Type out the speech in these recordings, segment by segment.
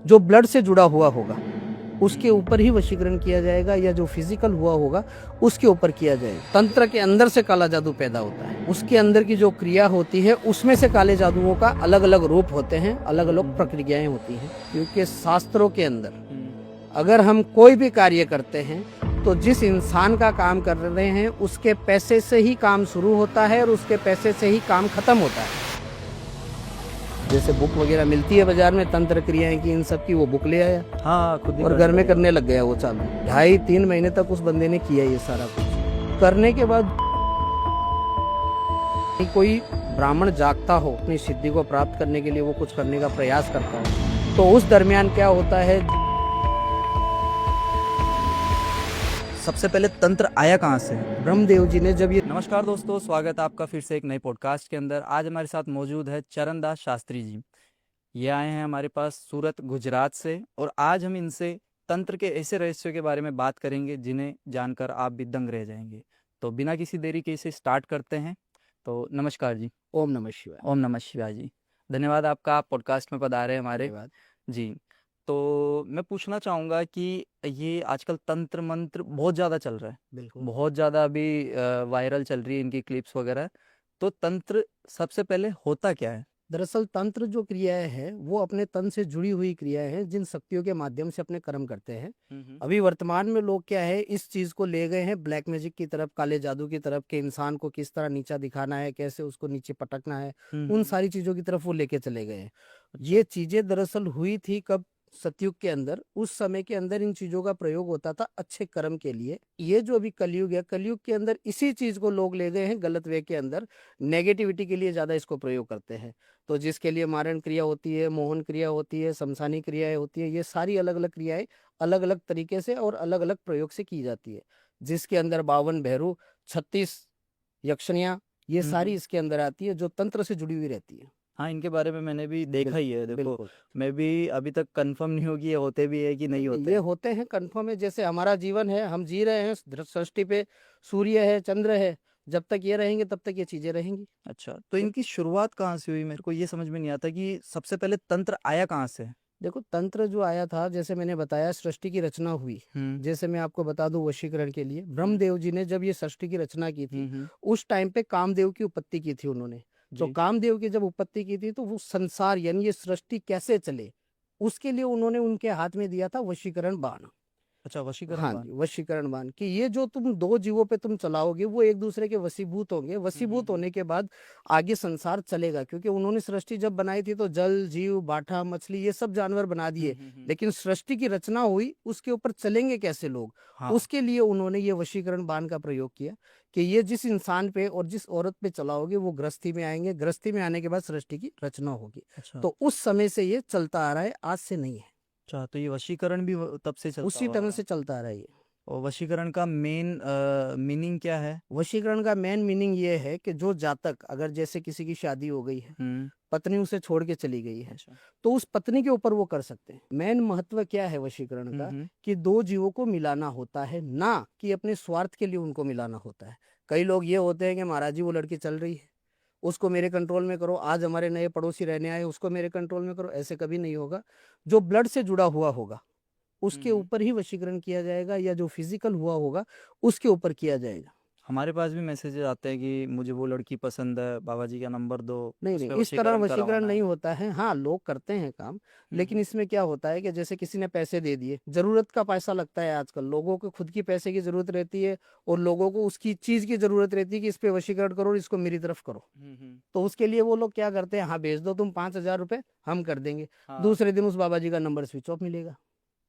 जो ब्लड से जुड़ा हुआ होगा उसके ऊपर ही वशीकरण किया जाएगा, या जो फिजिकल हुआ होगा उसके ऊपर किया जाएगा। तंत्र के अंदर से काला जादू पैदा होता है, उसके अंदर की जो क्रिया होती है उसमें से काले जादुओं का अलग अलग रूप होते हैं, अलग अलग प्रक्रियाएं होती हैं। क्योंकि शास्त्रों के अंदर अगर हम कोई भी कार्य करते हैं तो जिस इंसान का काम कर रहे हैं उसके पैसे से ही काम शुरू होता है और उसके पैसे से ही काम खत्म होता है। जैसे बुक वगैरह मिलती है बाजार में तंत्र क्रियाएं की, इन सब की, वो बुक ले आया, हाँ, खुद ही और घर में करने लग गया वो चालू। 2.5-3 महीने तक उस बंदे ने किया ये सारा कुछ। करने के बाद कोई ब्राह्मण जागता हो, अपनी सिद्धि को प्राप्त करने के लिए वो कुछ करने का प्रयास करता हो, तो उस दरमियान क्या होता है। सबसे पहले तंत्र आया कहाँ से? ब्रह्मदेव जी ने जब ये नमस्कार दोस्तों, स्वागत है आपका फिर से एक नए पॉडकास्ट के अंदर। आज हमारे साथ मौजूद है चरणदास शास्त्री जी। ये आए हैं हमारे पास सूरत गुजरात से, और आज हम इनसे तंत्र के ऐसे रहस्यों के बारे में बात करेंगे जिन्हें जानकर आप भी दंग रह जाएंगे। तो बिना किसी देरी के इसे स्टार्ट करते हैं। तो नमस्कार जी। ओम नमः शिवाय। ओम नमः शिवाय जी। धन्यवाद आपका, आप पॉडकास्ट में पधारे हमारे। धन्यवाद। जी। तो मैं पूछना चाहूँगा कि ये आजकल तंत्र मंत्र बहुत ज़्यादा चल रहा है, बिल्कुल। बहुत ज़्यादा अभी वायरल चल रही है इनकी क्लिप्स वगैरह। तो तंत्र सबसे पहले होता क्या है? दरअसल तंत्र जो क्रियाएं हैं वो अपने तन से जुड़ी हुई क्रियाएं हैं, जिन शक्तियों के माध्यम से अपने कर्म करते हैं। अभी वर्तमान में लोग क्या है, इस चीज को ले गए हैं ब्लैक मैजिक की तरफ, काले जादू की तरफ, के इंसान को किस तरह नीचा दिखाना है, कैसे उसको नीचे पटकना है, उन सारी चीजों की तरफ वो लेके चले गए हैं। ये चीजें दरअसल हुई थी कब? सतयुग के अंदर। उस समय के अंदर इन चीजों का प्रयोग होता था अच्छे कर्म के लिए। ये जो अभी कलयुग है, कलयुग के अंदर इसी चीज को लोग ले गए हैं गलत वे के अंदर, नेगेटिविटी के लिए ज्यादा इसको प्रयोग करते हैं। तो जिसके लिए मारण क्रिया होती है, मोहन क्रिया होती है, शमशानी क्रियाएं होती है, ये सारी अलग अलग क्रियाएं अलग अलग तरीके से और अलग अलग प्रयोग से की जाती है। जिसके अंदर 52 भैरू, 36 यक्षिणियां, ये सारी इसके अंदर आती है, जो तंत्र से जुड़ी हुई रहती है। हाँ, इनके बारे में मैंने भी देखा ही है। देखो, बिल्कुल। मैं भी अभी तक कंफर्म नहीं होगी ये होते भी है कि नहीं होते ये हैं। होते हैं, कन्फर्म है। जैसे हमारा जीवन है, हम जी रहे हैं सृष्टि पे, सूर्य है, चंद्र है, जब तक ये रहेंगे तब तक ये चीजें रहेंगी। अच्छा, तो इनकी शुरुआत कहाँ से हुई? मेरे को ये समझ में नहीं आता कि सबसे पहले तंत्र आया कहाँ से? देखो, तंत्र जो आया था, जैसे मैंने बताया, सृष्टि की रचना हुई। जैसे मैं आपको बता दूं, वशीकरण के लिए ब्रह्मदेव जी ने जब ये सृष्टि की रचना की थी, उस टाइम पे कामदेव की उत्पत्ति की थी उन्होंने। तो कामदेव की जब उत्पत्ति की थी तो वो संसार यानी ये सृष्टि कैसे चले, उसके लिए उन्होंने उनके हाथ में दिया था वशीकरण बाण। अच्छा, वशीकरण हाँ बाण। जी, वशीकरण बाण कि ये जो तुम दो जीवों पे तुम चलाओगे वो एक दूसरे के वशीभूत होंगे। वशीभूत होने के बाद आगे संसार चलेगा, क्योंकि उन्होंने सृष्टि जब बनाई थी तो जल जीव, बाठा, मछली, ये सब जानवर बना दिए। लेकिन सृष्टि की रचना हुई, उसके ऊपर चलेंगे कैसे लोग? हाँ। उसके लिए उन्होंने ये वशीकरण बाण का प्रयोग किया कि ये जिस इंसान पे और जिस औरत पे चलाओगे वो गृहस्थी में आएंगे, गृहस्थी में आने के बाद सृष्टि की रचना होगी। अच्छा। तो उस समय से ये चलता आ रहा है, आज से नहीं है। अच्छा, तो ये वशीकरण भी तब से चलता उसी हुआ आ तरह रहा से है। चलता आ रहा है ये। और वशीकरण का मेन मीनिंग क्या है? वशीकरण का मेन मीनिंग ये है कि जो जातक, अगर जैसे किसी की शादी हो गई है, पत्नी उसे छोड़ के चली गई है, अच्छा। तो उस पत्नी के ऊपर वो कर सकते हैं। मेन महत्व क्या है वशीकरण का? कि दो जीवों को मिलाना होता है, ना कि अपने स्वार्थ के लिए उनको मिलाना होता है। कई लोग ये होते हैं कि महाराज जी वो लड़की चल रही है, उसको मेरे कंट्रोल में करो, आज हमारे नए पड़ोसी रहने आए, उसको मेरे कंट्रोल में करो। ऐसे कभी नहीं होगा। जो ब्लड से जुड़ा हुआ होगा उसके ऊपर ही वशीकरण किया जाएगा, या जो फिजिकल हुआ होगा उसके ऊपर किया जाएगा। हमारे पास भी मैसेजेस आते हैं कि मुझे वो लड़की पसंद है, बाबा जी का नंबर दो, नहीं उस नहीं, पे इस तरह वशीकरण वशीकरण करवाना नहीं है। होता है। हाँ, लोग करते हैं काम, लेकिन इसमें क्या होता है कि जैसे किसी ने पैसे दे दिए, जरूरत का पैसा लगता है आजकल, लोगों को खुद की पैसे की जरूरत रहती है और लोगों को उसकी चीज की जरूरत रहती है कि इस पे वशीकरण करो और इसको मेरी तरफ करो। तो उसके लिए वो लोग क्या करते हैं, हाँ भेज दो तुम 5,000 रुपए, हम कर देंगे। हाँ। दूसरे दिन उस बाबा जी का नंबर स्विच ऑफ मिलेगा।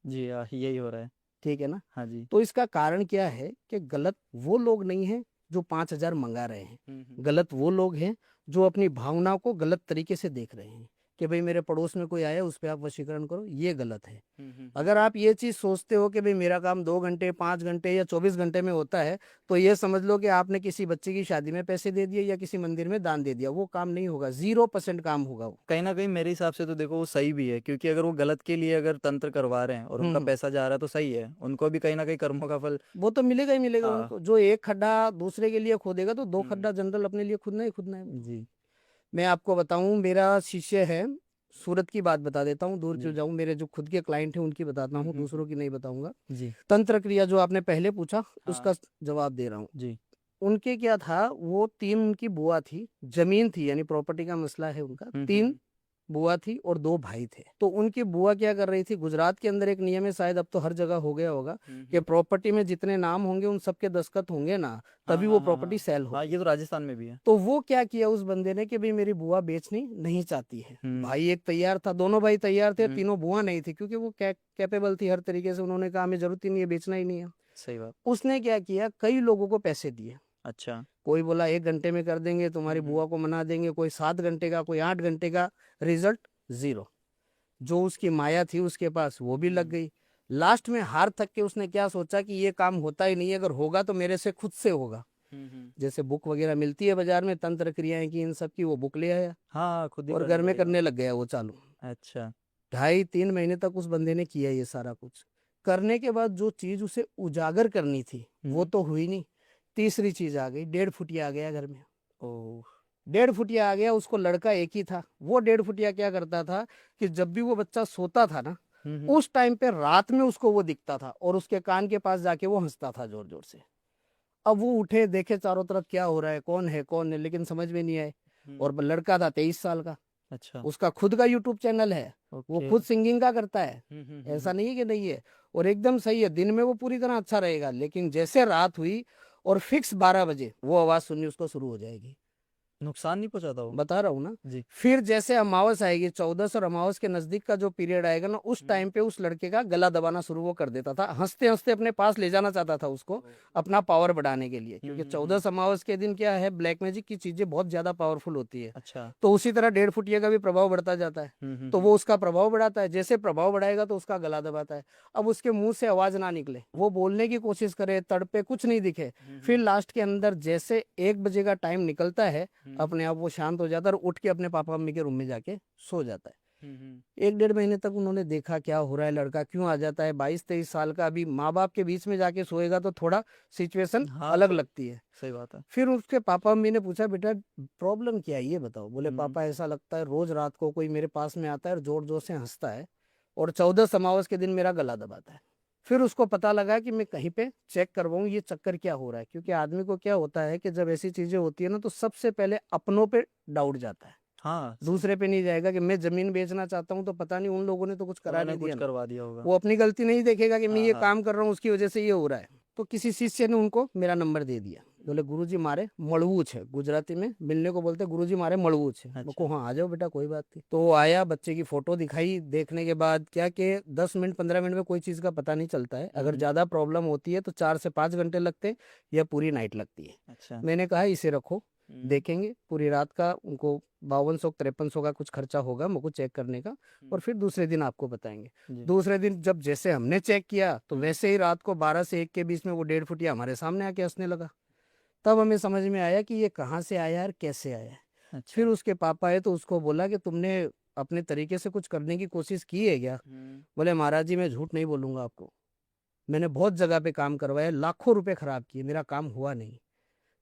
जी हाँ, यही हो रहा है। ठीक है ना? हाँ जी। तो इसका कारण क्या है कि गलत वो लोग नहीं हैं जो 5,000 मंगा रहे हैं। गलत वो लोग हैं जो अपनी भावनाओं को गलत तरीके से देख रहे हैं कि भाई मेरे पड़ोस में कोई आया, उस पर आप वशीकरण करो। ये गलत है। अगर आप ये चीज सोचते हो कि भाई मेरा काम 2 घंटे, 5 घंटे या 24 घंटे में होता है, तो ये समझ लो कि आपने किसी बच्चे की शादी में पैसे दे दिए या किसी मंदिर में दान दे दिया। वो काम नहीं होगा, 0% काम होगा वो। कहीं ना कहीं मेरे हिसाब से तो देखो वो सही भी है, क्योंकि अगर वो गलत के लिए अगर तंत्र करवा रहे हैं और उनका पैसा जा रहा है तो सही है, उनको भी कहीं ना कहीं कर्मों का फल। वो तो मिलेगा ही मिलेगा हाँ। उनको। जो एक खड्डा दूसरे के लिए खोदेगा तो 2 खड्डा जनरल अपने लिए खुदना ही खुदना है। जी। मैं आपको बताऊं, मेरा शिष्य है, सूरत की बात बता देता हूँ, दूर जी। क्यों जाऊँ, मेरे जो खुद के क्लाइंट हैं उनकी बताता हूँ, हम्म। दूसरों की नहीं बताऊंगा। जी। तंत्र क्रिया जो आपने पहले पूछा हाँ। उसका जवाब दे रहा हूँ। जी। उनके क्या था, वो 3 उनकी बुआ थी, जमीन थी यानी प्रॉपर्टी का मसला है उनका। 3 बुआ थी और 2 भाई थे। तो उनकी बुआ क्या कर रही थी, गुजरात के अंदर एक नियम है, शायद अब तो हर जगह हो गया होगा, कि प्रॉपर्टी में जितने नाम होंगे उन सबके दस्तखत होंगे ना, तभी वो प्रॉपर्टी सेल हाँ, होगी। ये तो राजस्थान में भी है। तो वो क्या किया उस बंदे ने कि भाई मेरी बुआ बेचनी नहीं चाहती है। भाई एक तैयार था, दोनों भाई तैयार थे, तीनों बुआ नहीं थी, क्योंकि वो कैपेबल थी हर तरीके से। उन्होंने कहा हमें जरूरत ही नहीं है, बेचना ही नहीं है। सही बात। उसने क्या किया, कई लोगों को पैसे दिए। अच्छा। कोई बोला 1 घंटे में कर देंगे, तुम्हारी बुआ को मना देंगे, कोई 7 घंटे का, कोई 8 घंटे का। रिजल्ट 0। जो उसकी माया थी उसके पास वो भी लग गई। लास्ट में हार थक के उसने क्या सोचा कि ये काम होता ही नहीं है, अगर होगा तो मेरे से खुद से होगा। जैसे बुक वगैरह मिलती है बाजार में तंत्र क्रियाएं की, इन सब की, वो बुक ले आया हाँ, खुद ही और करनी घर में पड़ेगी। करने लग गया वो चालू। अच्छा। 2.5-3 महीने तक उस बंदे ने किया ये सारा कुछ। करने के बाद जो चीज उसे उजागर करनी थी वो तो हुई नहीं। तीसरी चीज आ गई, 1.5 फुटिया आ गया घर में। ओह। 1.5 फुटिया आ गया। उसको लड़का एक ही था। वो 1.5 फुटिया क्या करता था कि जब भी वो बच्चा सोता था ना, उस टाइम पे रात में उसको वो दिखता था और उसके कान के पास जाके वो हंसता था जोर जोर से। अब वो उठे, देखे चारों तरफ क्या हो रहा है, कौन है, लेकिन समझ में नहीं आए। और लड़का था 23 साल का। अच्छा। उसका खुद का यूट्यूब चैनल है, वो ओके। खुद सिंगिंग का करता है। ऐसा नहीं है कि नहीं है। और एकदम सही है, दिन में वो पूरी तरह अच्छा रहेगा, लेकिन जैसे रात हुई और फिक्स 12 बजे वो आवाज सुननी उसको शुरू हो जाएगी। नुकसान नहीं पहुंचाता वो? बता रहा हूँ ना। जी। फिर जैसे अमावस आएगी, 14 और अमावस के नजदीक का जो पीरियड आएगा ना, उस टाइम पे उस लड़के का गला दबाना शुरू वो कर देता था। हंसते हंसते अपने पास ले जाना चाहता था उसको, अपना पावर बढ़ाने के लिए, क्योंकि 14 अमावस के दिन क्या है, ब्लैक मैजिक की चीजें बहुत ज्यादा पावरफुल होती है। अच्छा। तो उसी तरह 1.5 फुटिया का भी प्रभाव बढ़ता जाता है। तो वो उसका प्रभाव बढ़ाता है, जैसे प्रभाव बढ़ाएगा तो उसका गला दबाता है। अब उसके मुंह से आवाज ना निकले, वो बोलने की कोशिश करे, तड़पे, कुछ नहीं दिखे। फिर लास्ट के अंदर जैसे 1 बजे का टाइम निकलता है, अपने आप वो शांत हो जाता है और उठ के अपने पापा मम्मी के रूम में जाके सो जाता है। 1-1.5 महीने तक उन्होंने देखा क्या हो रहा है, लड़का क्यों आ जाता है। 22-23 साल का, अभी माँ बाप के बीच में जाके सोएगा तो थोड़ा सिचुएशन हाँ, अलग सही लगती है। सही बात है। फिर उसके पापा मम्मी ने पूछा, बेटा प्रॉब्लम क्या है ये बताओ। बोले पापा ऐसा लगता है रोज रात को कोई मेरे पास में आता है और जोर जोर से हंसता है, और 14 अमावस के दिन मेरा गला दबाता है। फिर उसको पता लगा कि मैं कहीं पे चेक करवाऊं ये चक्कर क्या हो रहा है, क्योंकि आदमी को क्या होता है कि जब ऐसी चीजें होती है ना, तो सबसे पहले अपनों पे डाउट जाता है, हाँ, दूसरे पे नहीं जाएगा। कि मैं जमीन बेचना चाहता हूँ तो पता नहीं उन लोगों ने तो कुछ करा उन्होंने नहीं कुछ दिया ना। करवा दिया होगा। वो अपनी गलती नहीं देखेगा कि मैं हाँ, ये हाँ। काम कर रहा हूँ उसकी वजह से ये हो रहा है। तो किसी शिष्य ने उनको मेरा नंबर दे दिया। बोले गुरुजी मारे मड़वू है, गुजराती में मिलने को बोलते, गुरुजी मारे मड़वू है। अच्छा। को हाँ आ जाओ बेटा, कोई बात नहीं। तो वो आया, बच्चे की फोटो दिखाई। देखने के बाद क्या कि 10 मिनट 15 मिनट में कोई चीज का पता नहीं चलता है। अगर ज्यादा प्रॉब्लम होती है तो 4 से 5 घंटे लगते हैं या पूरी नाइट लगती है। अच्छा। मैंने कहा इसे रखो, देखेंगे। पूरी रात का उनको 5200-5300 का कुछ खर्चा होगा मुझको चेक करने का, और फिर दूसरे दिन आपको बताएंगे। जी। दूसरे दिन जब जैसे हमने चेक किया तो वैसे ही रात को 12 से 1 के बीच में वो 1.5 फुटिया हमारे सामने आके हंसने लगा। तब हमें समझ में आया कि ये कहाँ से आया और कैसे आया है। अच्छा। फिर उसके पापा आए तो उसको बोला कि तुमने अपने तरीके से कुछ करने की कोशिश की है क्या। बोले महाराज जी मैं झूठ नहीं बोलूंगा आपको, मैंने बहुत जगह पे काम करवाया, लाखों रुपए खराब किए, मेरा काम हुआ नहीं।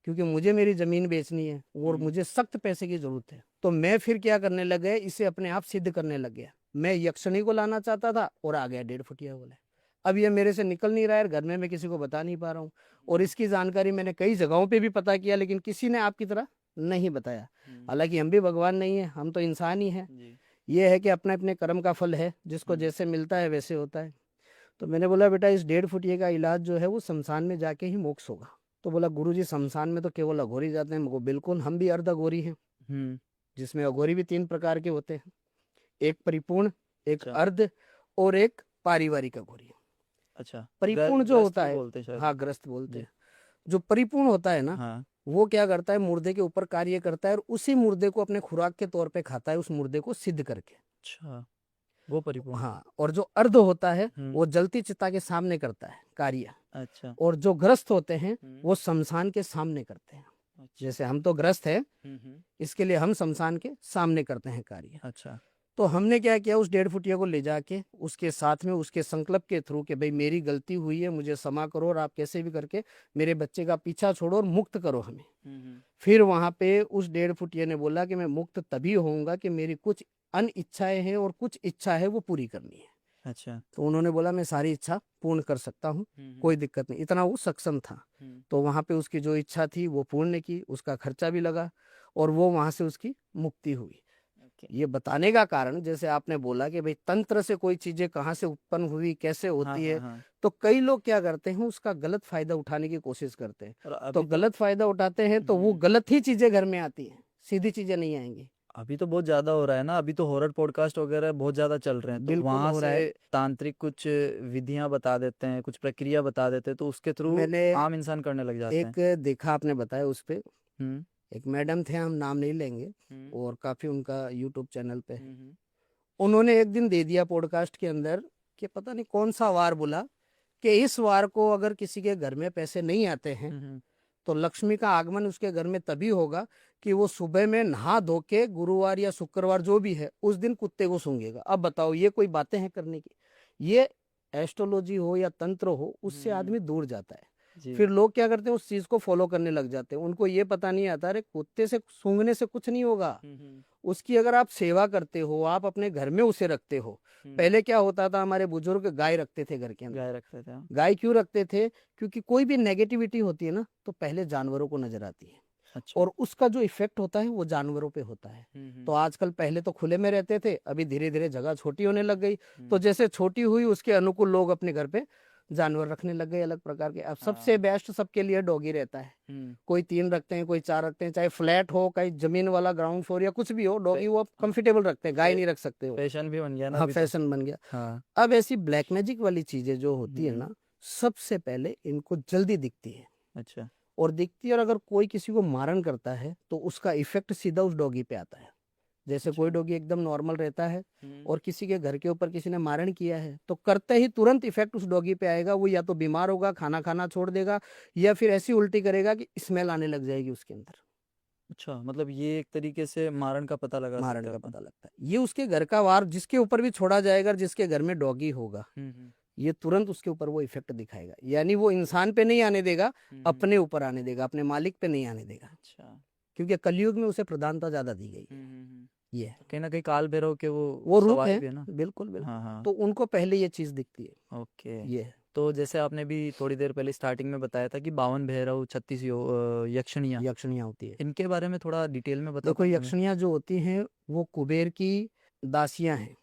क्योंकि मुझे मेरी जमीन बेचनी है और मुझे सख्त पैसे की जरूरत है। तो मैं फिर क्या करने लग गया, इसे अपने आप सिद्ध करने लग गया। मैं यक्षिणी को लाना चाहता था और आ गया 1.5 फुटिया बोले। अब ये मेरे से निकल नहीं रहा है, घर में मैं किसी को बता नहीं पा रहा हूँ। और इसकी जानकारी मैंने कई जगहों पे भी पता किया, लेकिन किसी ने आपकी तरह नहीं बताया। हालांकि हम भी भगवान नहीं है, हम तो इंसान ही हैं। ये है कि अपने अपने कर्म का फल है, जिसको जैसे मिलता है वैसे होता है। तो मैंने बोला बेटा इस 1.5 फुटिये का इलाज जो है वो शमशान में जाके ही मोक्ष होगा। तो बोला गुरुजी शमशान में तो केवल अघोरी जाते हैं। मको बिल्कुल, हम भी अर्ध अघोरी हैं, जिसमें अघोरी भी 3 प्रकार के होते हैं, एक परिपूर्ण, एक अच्छा। अर्ध और एक पारिवारिक अघोरी। अच्छा। परिपूर्ण जो ग्रस्त होता भी है, बोलते हैं शायद। हाँ ग्रस्त बोलते जी। हैं। जो परिपूर्ण होता है ना, हाँ। वो क्या करता है, मुर्दे के ऊपर कार्य करता है और उसी मुर्दे को अपने खुराक के तौर पे खाता है, उस मुर्दे को सिद्ध करके। अच्छा, वो परिपूर्ण। हाँ, और जो अर्ध होता है हम्म। वो जलती चिता के सामने करता है कार्य, अच्छा। और जो ग्रस्त होते हैं वो शमशान के सामने करते हैं। अच्छा। जैसे हम तो ग्रस्त हैं, इसके लिए हम शमशान के सामने करते हैं कार्य। अच्छा। तो हमने क्या किया, उस 1.5 फुटिया को ले जाके उसके साथ में उसके संकल्प के थ्रू कि भाई मेरी गलती हुई है, मुझे क्षमा करो और आप कैसे भी करके मेरे बच्चे का पीछा छोड़ो और मुक्त करो हमें। फिर वहां पे उस 1.5 फुटिया ने बोला कि मैं मुक्त तभी होऊंगा कि मेरी कुछ अन इच्छाएं हैं और कुछ इच्छा है वो पूरी करनी है। अच्छा। तो उन्होंने बोला मैं सारी इच्छा पूर्ण कर सकता हूँ, कोई दिक्कत नहीं, इतना वो सक्षम था। तो वहां पे उसकी जो इच्छा थी वो पूर्ण की, उसका खर्चा भी लगा और वो वहां से उसकी मुक्ति हुई। ये बताने का कारण, जैसे आपने बोला कि भाई तंत्र से कोई चीजें कहाँ से उत्पन्न हुई, कैसे हाँ होती हाँ है, हाँ। तो कई लोग क्या करते हैं उसका गलत फायदा उठाने की कोशिश करते हैं। और तो अभी तो गलत फायदा उठाते हैं तो वो गलत ही चीजें घर में आती हैं, सीधी चीजें नहीं आएंगी। अभी तो बहुत ज्यादा हो रहा है ना, अभी तो हॉरर पॉडकास्ट वगैरह बहुत ज्यादा चल रहे हैं, तो बिल्कुल वहां हो रहा है। से तांत्रिक कुछ विधियां बता देते हैं, कुछ प्रक्रिया बता देते हैं, तो उसके थ्रू मैंने आम इंसान करने लग जाते हैं। एक देखा, आपने बताया उस पे, हम्म एक मैडम थे, हम नाम नहीं लेंगे, हम्म और काफी उनका यूट्यूब चैनल पे है। हम्म उन्होंने एक दिन दे दिया पॉडकास्ट के अंदर कि पता नहीं कौन सा वार बोला कि इस वार को अगर किसी के घर में पैसे नहीं आते हैं हम्म तो लक्ष्मी का आगमन उसके घर में तभी होगा कि वो सुबह में नहा धो के गुरुवार या शुक्रवार जो भी है उस दिन कुत्ते को सूंघेगा। अब बताओ ये कोई बातें हैं करने की? ये एस्ट्रोलॉजी हो या तंत्र हो, उससे आदमी दूर जाता है। जी। फिर लोग क्या करते हैं, उस चीज को फॉलो करने लग जाते हैं। उनको ये पता नहीं आता, अरे कुत्ते से सूंघने से कुछ नहीं होगा। उसकी अगर आप सेवा करते हो, आप अपने घर में उसे रखते हो। पहले क्या होता था, हमारे बुजुर्ग गाय रखते थे घर के अंदर। गाय रखते थे, हाँ। गाय क्यों रखते थे? क्योंकि कोई भी नेगेटिविटी होती है ना तो पहले जानवरों को नजर आती है अच्छा। और उसका जो इफेक्ट होता है वो जानवरों पे होता है। तो आजकल, पहले तो खुले में रहते थे, अभी धीरे धीरे जगह छोटी होने लग गई। तो जैसे छोटी हुई उसके अनुकूल लोग अपने घर पे जानवर रखने लग गए अलग प्रकार के। अब सबसे हाँ। बेस्ट सबके लिए डॉगी रहता है। कोई 3 रखते हैं, कोई 4 रखते हैं, चाहे फ्लैट हो, कहीं जमीन वाला ग्राउंड फ्लोर या कुछ भी हो, डॉगी वो कंफर्टेबल रखते हैं, गाय नहीं रख सकते हो। फैशन भी बन गया ना हाँ, अभी तो। फैशन बन गया। हाँ। अब ऐसी ब्लैक मैजिक वाली चीजें जो होती है ना, सबसे पहले इनको जल्दी दिखती है अच्छा। और दिखती है, और अगर कोई किसी को मारण करता है तो उसका इफेक्ट सीधा उस डॉगी पे आता है। जैसे कोई डॉगी एकदम नॉर्मल रहता है और किसी के घर के ऊपर किसी ने मारण किया है तो करते ही तुरंत इफेक्ट उस डॉगी पे आएगा। वो या तो बीमार होगा, खाना खाना छोड़ देगा, या फिर ऐसी उल्टी करेगा कि स्मेल आने लग जाएगी उसके अंदर। अच्छा, मतलब ये एक तरीके से मारण का पता लगा मारण सकते हैं का अपन। पता लगता है। ये उसके घर का वार जिसके ऊपर भी छोड़ा जाएगा, जिसके घर में डॉगी होगा, ये तुरंत उसके ऊपर वो इफेक्ट दिखाएगा। यानी वो इंसान पे नहीं आने देगा, अपने ऊपर आने देगा, अपने मालिक पे नहीं आने देगा। अच्छा। क्योंकि कलयुग में उसे प्रधानता ज्यादा दी गई है। ये है। तो कहीं ना कहीं काल भैरव के वो वो रूप सवारी है। भी है ना। बिल्कुल बिल्कुल। हाँ हाँ। तो उनको पहले ये चीज दिखती है। ओके। ये है। तो जैसे आपने भी थोड़ी देर पहले स्टार्टिंग में बताया था कि 52 भैरव, 36 यक्षिणियाँ, यक्षिणियाँ होती है। इनके बारे में थोड़ा डिटेल में बता देखो, पाएंगे हमें? यक्षिणियाँ जो होती हैं वो कुबेर की दासियां हैं।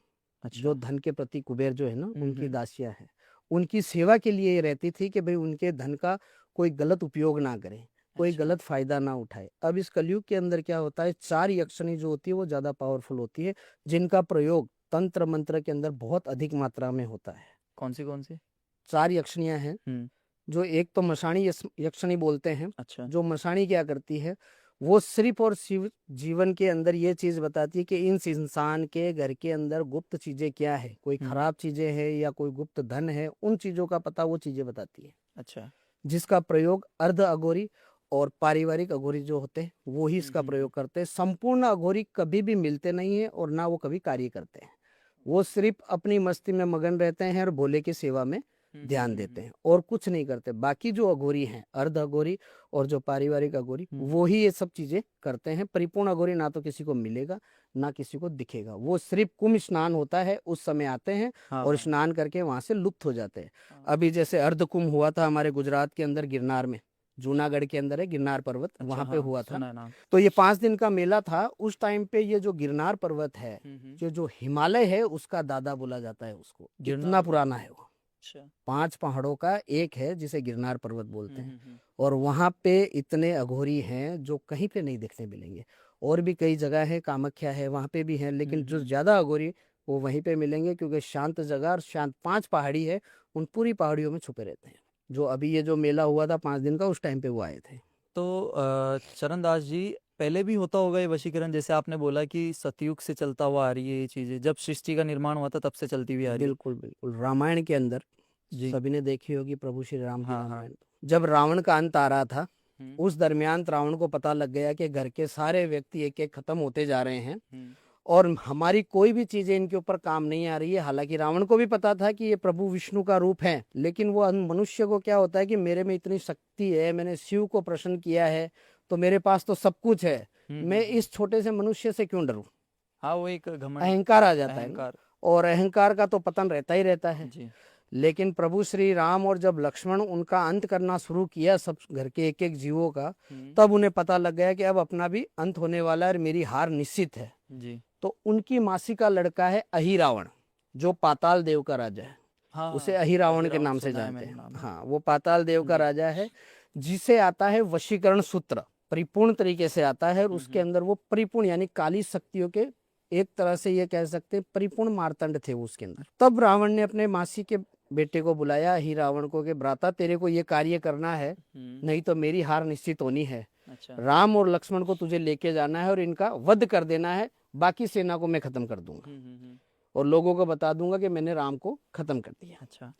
जो अच्छा। धन के प्रति कुबेर जो है ना, उनकी हम्म। दासियां हैं। उनकी सेवा के लिए ये रहती थी कि भाई उनके धन का कोई गलत उपयोग ना करे, कोई अच्छा। गलत फायदा ना उठाए। अब इस कलयुग के अंदर क्या होता है, 4 यक्षिणी जो होती है वो ज्यादा पावरफुल होती है, जिनका प्रयोग तंत्र मंत्र के अंदर बहुत अधिक मात्रा में होता है। कौन सी कौन सी? 4 यक्षिणियां हैं। हम्म। जो एक तो मशाणी यक्षिणी बोलते हैं। अच्छा। जो मशाणी क्या करती है, वो सिर्फ और सिर्फ जीवन के अंदर ये चीज बताती है कि इस इंसान के घर के अंदर गुप्त चीजें क्या है, कोई खराब चीजें हैं या कोई गुप्त धन है, उन चीजों का पता वो चीजें बताती है। अच्छा। जिसका प्रयोग अर्ध अघोरी और पारिवारिक अघोरी जो होते हैं वो ही इसका प्रयोग करते हैं। संपूर्ण अघोरी कभी भी मिलते नहीं है और ना वो कभी कार्य करते हैं। वो सिर्फ अपनी मस्ती में मगन रहते हैं और भोले की सेवा में ध्यान देते हैं और कुछ नहीं करते। बाकी जो अघोरी हैं, अर्ध अघोरी और जो पारिवारिक अघोरी, वो ही ये सब चीजें करते हैं। परिपूर्ण अघोरी ना तो किसी को मिलेगा ना किसी को दिखेगा। वो सिर्फ कुंभ स्नान होता है उस समय आते हैं हाँ और हाँ। स्नान करके वहां से लुप्त हो जाते हैं। अभी जैसे अर्ध कुंभ हुआ था हमारे गुजरात के अंदर, गिरनार में, जूनागढ़ के अंदर है गिरनार पर्वत, अच्छा, वहां पे हाँ हुआ था। सुना है नाम। तो ये 5 दिन का मेला था। उस टाइम पे ये जो गिरनार पर्वत है, जो हिमालय है, उसका दादा बोला जाता है उसको। गिरनार इतना पुराना है वो। अच्छा। 5 पहाड़ों का एक है जिसे गिरनार पर्वत बोलते हैं। और वहां पे इतने अघोरी हैं जो कहीं पे नहीं देखने मिलेंगे। और भी कई जगह है, कामाख्या है, वहां पे भी है, लेकिन जो ज्यादा अघोरी वो वहीं पे मिलेंगे, क्योंकि शांत जगह और शांत 5 पहाड़ी है, उन पूरी पहाड़ियों में छुपे रहते हैं। जो अभी ये जो मेला हुआ था 5 दिन का, उस टाइम पे वो आए थे। तो चरणदास जी, पहले भी होता होगा ये वशीकरण? जैसे आपने बोला कि सतयुग से चलता हुआ आ रही है ये चीजें, जब सृष्टि का निर्माण हुआ था तब से चलती हुई आ रही है। बिल्कुल बिल्कुल। रामायण के अंदर जी। सभी ने देखी होगी, प्रभु श्री राम की हाँ हाँ। रामायण। जब रावण का अंत आ रहा था, हम्म उस दरमियान रावण को पता लग गया कि घर के सारे व्यक्ति एक एक खत्म होते जा रहे हैं और हमारी कोई भी चीजें इनके ऊपर काम नहीं आ रही है। हालांकि रावण को भी पता था कि ये प्रभु विष्णु का रूप है, लेकिन वो मनुष्य को क्या होता है कि मेरे में इतनी शक्ति है, मैंने शिव को प्रसन्न किया है, तो मेरे पास तो सब कुछ है, मैं इस छोटे से मनुष्य से क्यों डरूं। हाँ, वो एक घमंड, अहंकार आ जाता है ना, अहंकार। और अहंकार का तो पतन रहता ही रहता है। जी। लेकिन प्रभु श्री राम और जब लक्ष्मण उनका अंत करना शुरू किया सब घर के एक एक जीवों का, तब उन्हें पता लग गया कि अब अपना भी अंत होने वाला है और मेरी हार निश्चित है। जी। तो उनकी मासी का लड़का है अहिरावण, जो पाताल देव का राजा है। हाँ, उसे अहिरावण के अहिरावण नाम से सुना है जानते मैंने हैं। नाम। हाँ, वो पाताल देव का जी। राजा है, जिसे आता है वशीकरण सूत्र, परिपूर्ण तरीके से आता है, और उसके अंदर वो परिपूर्ण यानी काली शक्तियों के एक तरह से ये कह सकते हैं परिपूर्ण मार्तंड थे वो उसके अंदर। तब रावण ने अपने मासी के बेटे को बुलाया ही रावण को कि भ्राता तेरे को ये कार्य करना है, नहीं तो मेरी हार निश्चित होनी है। अच्छा। राम और लक्ष्मण को तुझे लेके जाना है और इनका वध कर देना है, बाकी सेना को मैं खत्म कर दूंगा और लोगों को बता दूंगा कि मैंने राम को खत्म कर दिया। अच्छा।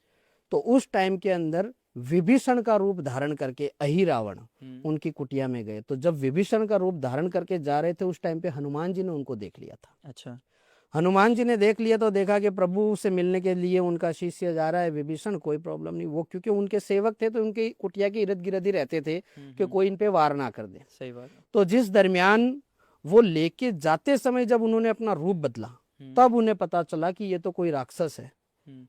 तो उस टाइम के अंदर विभीषण का रूप धारण करके अहिरावण उनकी कुटिया में गए। तो जब विभीषण का रूप धारण करके जा रहे थे, उस टाइम पे हनुमान जी ने उनको देख लिया था। अच्छा। हनुमान जी ने देख लिया तो देखा कि प्रभु से मिलने के लिए उनका शिष्य जा रहा है, विभीषण कोई प्रॉब्लम नहीं। वो क्योंकि उनके सेवक थे तो उनके कुटिया के इर्द गिर्द ही रहते थे कि कोई इन पे वार ना कर दे। सही बात है। तो जिस दरमियान वो लेके जाते समय जब उन्होंने अपना रूप बदला, तब उन्हें पता चला कि ये तो कोई राक्षस है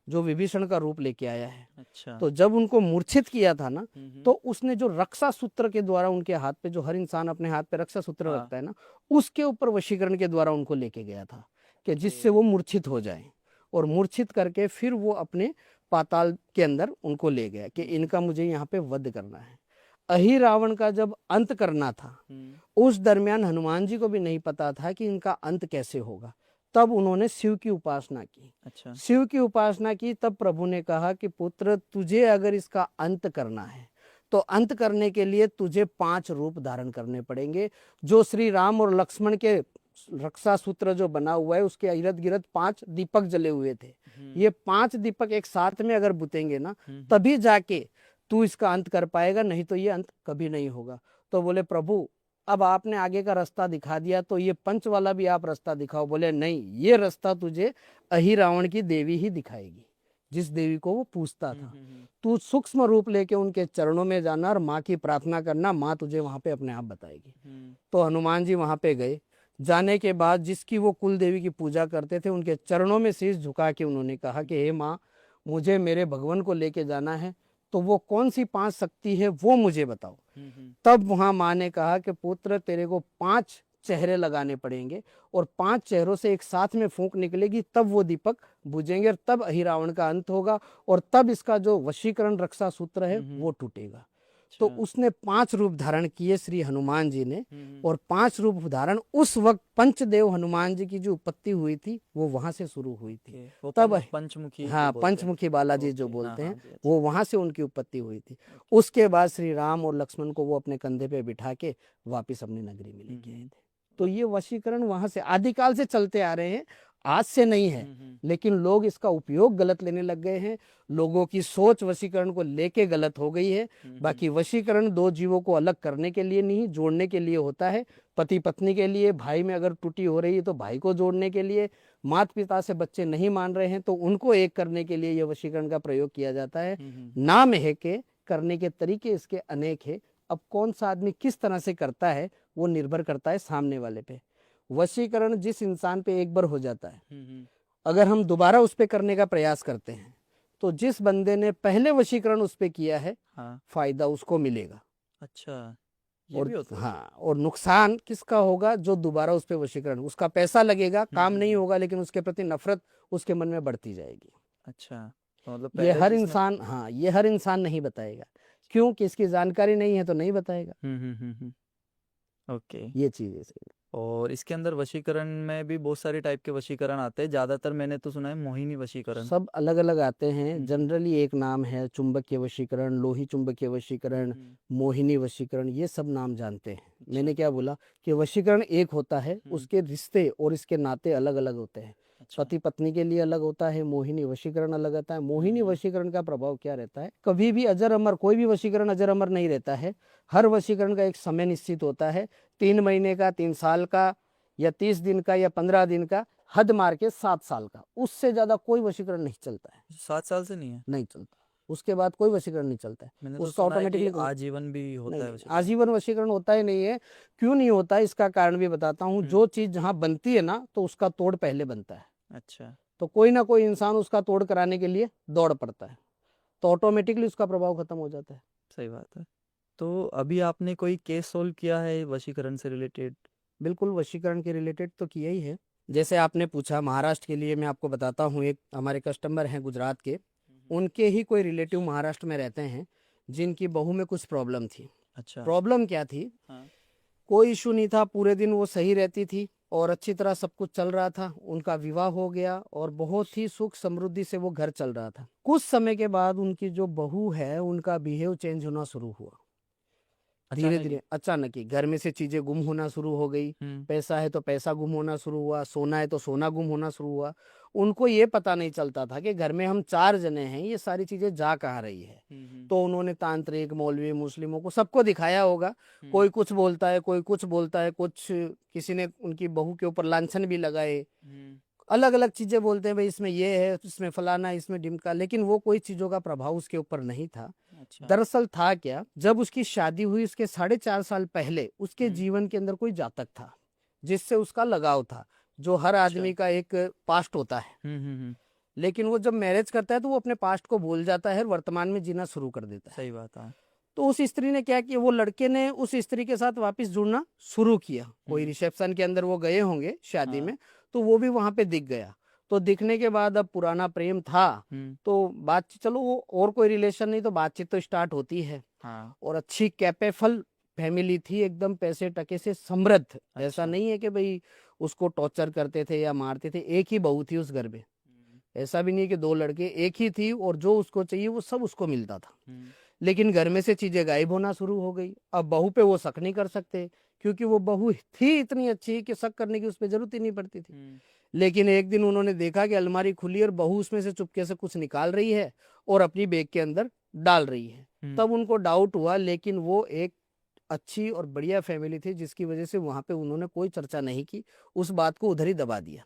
जो विभीषण का रूप लेके आया है। अच्छा। तो जब उनको मूर्छित किया था ना, तो उसने जो रक्षा सूत्र के द्वारा उनके हाथ पे, जो हर इंसान अपने हाथ पे रक्षा सूत्र हाँ। रखता है ना, उसके ऊपर वशीकरण के द्वारा उनको लेके गया था कि जिससे वो मूर्छित हो जाए, और मूर्छित करके फिर वो अपने पाताल के अंदर उनको ले गया कि इनका मुझे यहाँ पे वध करना है। अहिरावण का जब अंत करना था, उस दरमियान हनुमान जी को भी नहीं पता था कि इनका अंत कैसे होगा। तब उन्होंने शिव की उपासना की। अच्छा। शिव की उपासना की, तब प्रभु ने कहा कि पुत्र तुझे अगर इसका अंत करना है तो अंत करने के लिए तुझे 5 रूप धारण करने पड़ेंगे। जो श्री राम और लक्ष्मण के रक्षा सूत्र जो बना हुआ है, उसके इर्द गिर्द 5 दीपक जले हुए थे। ये 5 दीपक एक साथ में अगर बुतेंगे ना, तभी जाके तू इसका अंत कर पाएगा, नहीं तो ये अंत कभी नहीं होगा। तो बोले प्रभु अब आपने आगे का रास्ता दिखा दिया, तो ये पंच वाला भी आप रास्ता दिखाओ। बोले नहीं, ये रास्ता तुझे अहिरावण की देवी ही दिखाएगी, जिस देवी को वो पूछता था। तू सूक्ष्म रूप लेके उनके चरणों में जाना और माँ की प्रार्थना करना, माँ तुझे वहां पे अपने आप बताएगी। तो हनुमान जी वहां पे गए। जाने के बाद जिसकी वो कुल देवी की पूजा करते थे, उनके चरणों में शीश झुका के उन्होंने कहा कि हे माँ, मुझे मेरे भगवान को लेके जाना है, तो वो कौन सी 5 शक्ति है वो मुझे बताओ। तब वहां माँ ने कहा कि पुत्र तेरे को 5 चेहरे लगाने पड़ेंगे, और 5 चेहरों से एक साथ में फूंक निकलेगी, तब वो दीपक बुझेंगे, और तब अहिरावण का अंत होगा, और तब इसका जो वशीकरण रक्षा सूत्र है वो टूटेगा। तो उसने 5 रूप धारण किए श्री हनुमान जी ने, और 5 रूप धारण उस वक्त पंचदेव हनुमान जी की जो उत्पत्ति हुई थी वो वहां से शुरू हुई थी। तब पंचमुखी, हाँ, पंचमुखी बालाजी जो बोलते हैं, वो वहां से उनकी उत्पत्ति हुई थी। उसके बाद श्री राम और लक्ष्मण को वो अपने कंधे पे बिठा के वापिस अपनी नगरी में लेके आए थे। तो ये वशीकरण वहां से आदिकाल से चलते आ रहे हैं, आज से नहीं है, लेकिन लोग इसका उपयोग गलत लेने लग गए हैं। लोगों की सोच वशीकरण को लेके गलत हो गई है। बाकी वशीकरण 2 जीवों को अलग करने के लिए नहीं, जोड़ने के लिए होता है। पति पत्नी के लिए, भाई में अगर टूटी हो रही है तो भाई को जोड़ने के लिए, माता पिता से बच्चे नहीं मान रहे हैं तो उनको एक करने के लिए ये वशीकरण का प्रयोग किया जाता है। नाम है कि करने के तरीके इसके अनेक है। अब कौन सा आदमी किस तरह से करता है वो निर्भर करता है सामने वाले पे। वशीकरण जिस इंसान पे एक बार हो जाता है, अगर हम दोबारा उस पे करने का प्रयास करते हैं, तो जिस बंदे ने पहले वशीकरण उस पे किया है, फायदा उसको मिलेगा। अच्छा, ये भी होता है। हाँ, और नुकसान किसका होगा? जो दोबारा उस पे वशीकरण, उसका पैसा लगेगा, काम नहीं होगा, लेकिन उसके प्रति नफरत उसके मन में बढ़ती जाएगी। अच्छा, तो मतलब ये हर इंसान, हाँ, ये हर इंसान नहीं बताएगा, क्योंकि इसकी जानकारी नहीं है तो नहीं बताएगा। ओके, ये चीज है। और इसके अंदर वशीकरण में भी बहुत सारे टाइप के वशीकरण आते हैं। ज्यादातर मैंने तो सुना है मोहिनी वशीकरण। सब अलग अलग आते हैं। जनरली एक नाम है चुंबकीय वशीकरण, लोही चुंबकीय वशीकरण, मोहिनी वशीकरण, ये सब नाम जानते हैं। मैंने क्या बोला कि वशीकरण एक होता है, उसके रिश्ते और इसके नाते अलग अलग होते हैं। पति पत्नी के लिए अलग होता है, मोहिनी वशीकरण अलग होता है। मोहिनी वशीकरण का प्रभाव क्या रहता है? कभी भी अजर अमर, कोई भी वशीकरण अजर अमर नहीं रहता है। हर वशीकरण का एक समय निश्चित होता है, 3 महीने का, 3 साल का, या 30 दिन का या 15 दिन का, हद मार के 7 साल का, उससे ज्यादा कोई वशीकरण नहीं चलता है। 7 साल से नहीं है? नहीं चलता, उसके बाद कोई वशीकरण नहीं चलता है। मैंने तो उसका सुना है कि ऑटोमेटिकली आजीवन भी नहीं, होता है नहीं, वशीकरण। आजीवन वशीकरण होता ही नहीं है। क्यों नहीं होता है, इसका कारण भी बताता हूँ। जो चीज जहाँ बनती है ना, तो उसका तोड़ पहले बनता है। अच्छा। तो कोई ना कोई इंसान उसका तोड़ कराने के लिए दौड़ पड़ता है, तो ऑटोमेटिकली उसका प्रभाव खत्म हो जाता है। सही बात है। तो अभी आपने कोई केस सोल्व किया है वशीकरण से रिलेटेड? बिल्कुल, वशीकरण के रिलेटेड तो किया ही है। जैसे आपने पूछा महाराष्ट्र के लिए, मैं आपको बताता हूँ। एक हमारे कस्टमर हैं गुजरात के, उनके ही कोई रिलेटिव महाराष्ट्र में रहते हैं, जिनकी बहू में कुछ प्रॉब्लम थी। अच्छा। प्रॉब्लम क्या थी? हाँ। कोई इशू नहीं था, पूरे दिन वो सही रहती थी और अच्छी तरह सब कुछ चल रहा था। उनका विवाह हो गया और बहुत ही सुख समृद्धि से वो घर चल रहा था। कुछ समय के बाद उनकी जो बहू है, उनका बिहेव चेंज होना शुरू हुआ। धीरे अचानक ही? धीरे अचानक ही घर में से चीजें गुम होना शुरू हो गई। पैसा है तो पैसा गुम होना शुरू हुआ, सोना है तो सोना गुम होना शुरू हुआ। उनको ये पता नहीं चलता था कि घर में हम 4 जने हैं, ये सारी चीजें जा कहाँ रही है। तो उन्होंने तांत्रिक, मौलवी, मुस्लिमों को सबको दिखाया होगा। कोई कुछ बोलता है, कोई कुछ बोलता है, कुछ किसी ने उनकी बहू के ऊपर लांछन भी लगाए। अलग अलग चीजें बोलते हैं, भाई इसमें ये है, इसमें फलाना, इसमें ढिमका, लेकिन वो कोई चीजों का प्रभाव उसके ऊपर नहीं था। अच्छा। दरअसल था क्या, जब उसकी शादी हुई उसके 4.5 साल पहले उसके जीवन के अंदर कोई जातक था जिससे उसका लगाव था, जो हर आदमी का एक पास्ट होता है। लेकिन वो जब मैरिज करता है तो वो अपने पास्ट को भूल जाता है और वर्तमान में जीना शुरू कर देता है। सही बात है। तो उस स्त्री ने क्या किया, वो लड़के ने उस स्त्री के साथ वापस जुड़ना शुरू किया। कोई रिसेप्शन के अंदर वो गए होंगे शादी में, तो वो भी वहां पे दिख गया। तो दिखने के बाद अब पुराना प्रेम था, तो बातचीत, चलो वो और कोई रिलेशन नहीं तो बातचीत तो स्टार्ट होती है। और अच्छी कैपेबल फैमिली थी, एकदम पैसे टके से समृद्ध। ऐसा नहीं है कि भाई उसको टॉर्चर करते थे या मारते थे। एक ही बहू थी उस घर में, ऐसा भी नहीं कि 2 लड़के, एक ही थी और जो उसको चाहिए वो सब उसको मिलता था। लेकिन घर में से चीजें गायब होना शुरू हो गई। अब बहू पे वो शक नहीं कर सकते, क्योंकि वो बहू थी इतनी अच्छी कि शक करने की उस पर जरूरत ही नहीं पड़ती थी। लेकिन एक दिन उन्होंने देखा कि अलमारी खुली और बहू उसमें से चुपके से कुछ निकाल रही है और अपनी बैग के अंदर डाल रही है। तब उनको डाउट हुआ, लेकिन वो एक अच्छी और बढ़िया फैमिली थी, जिसकी वजह से वहां पे उन्होंने कोई चर्चा नहीं की, उस बात को उधर ही दबा दिया।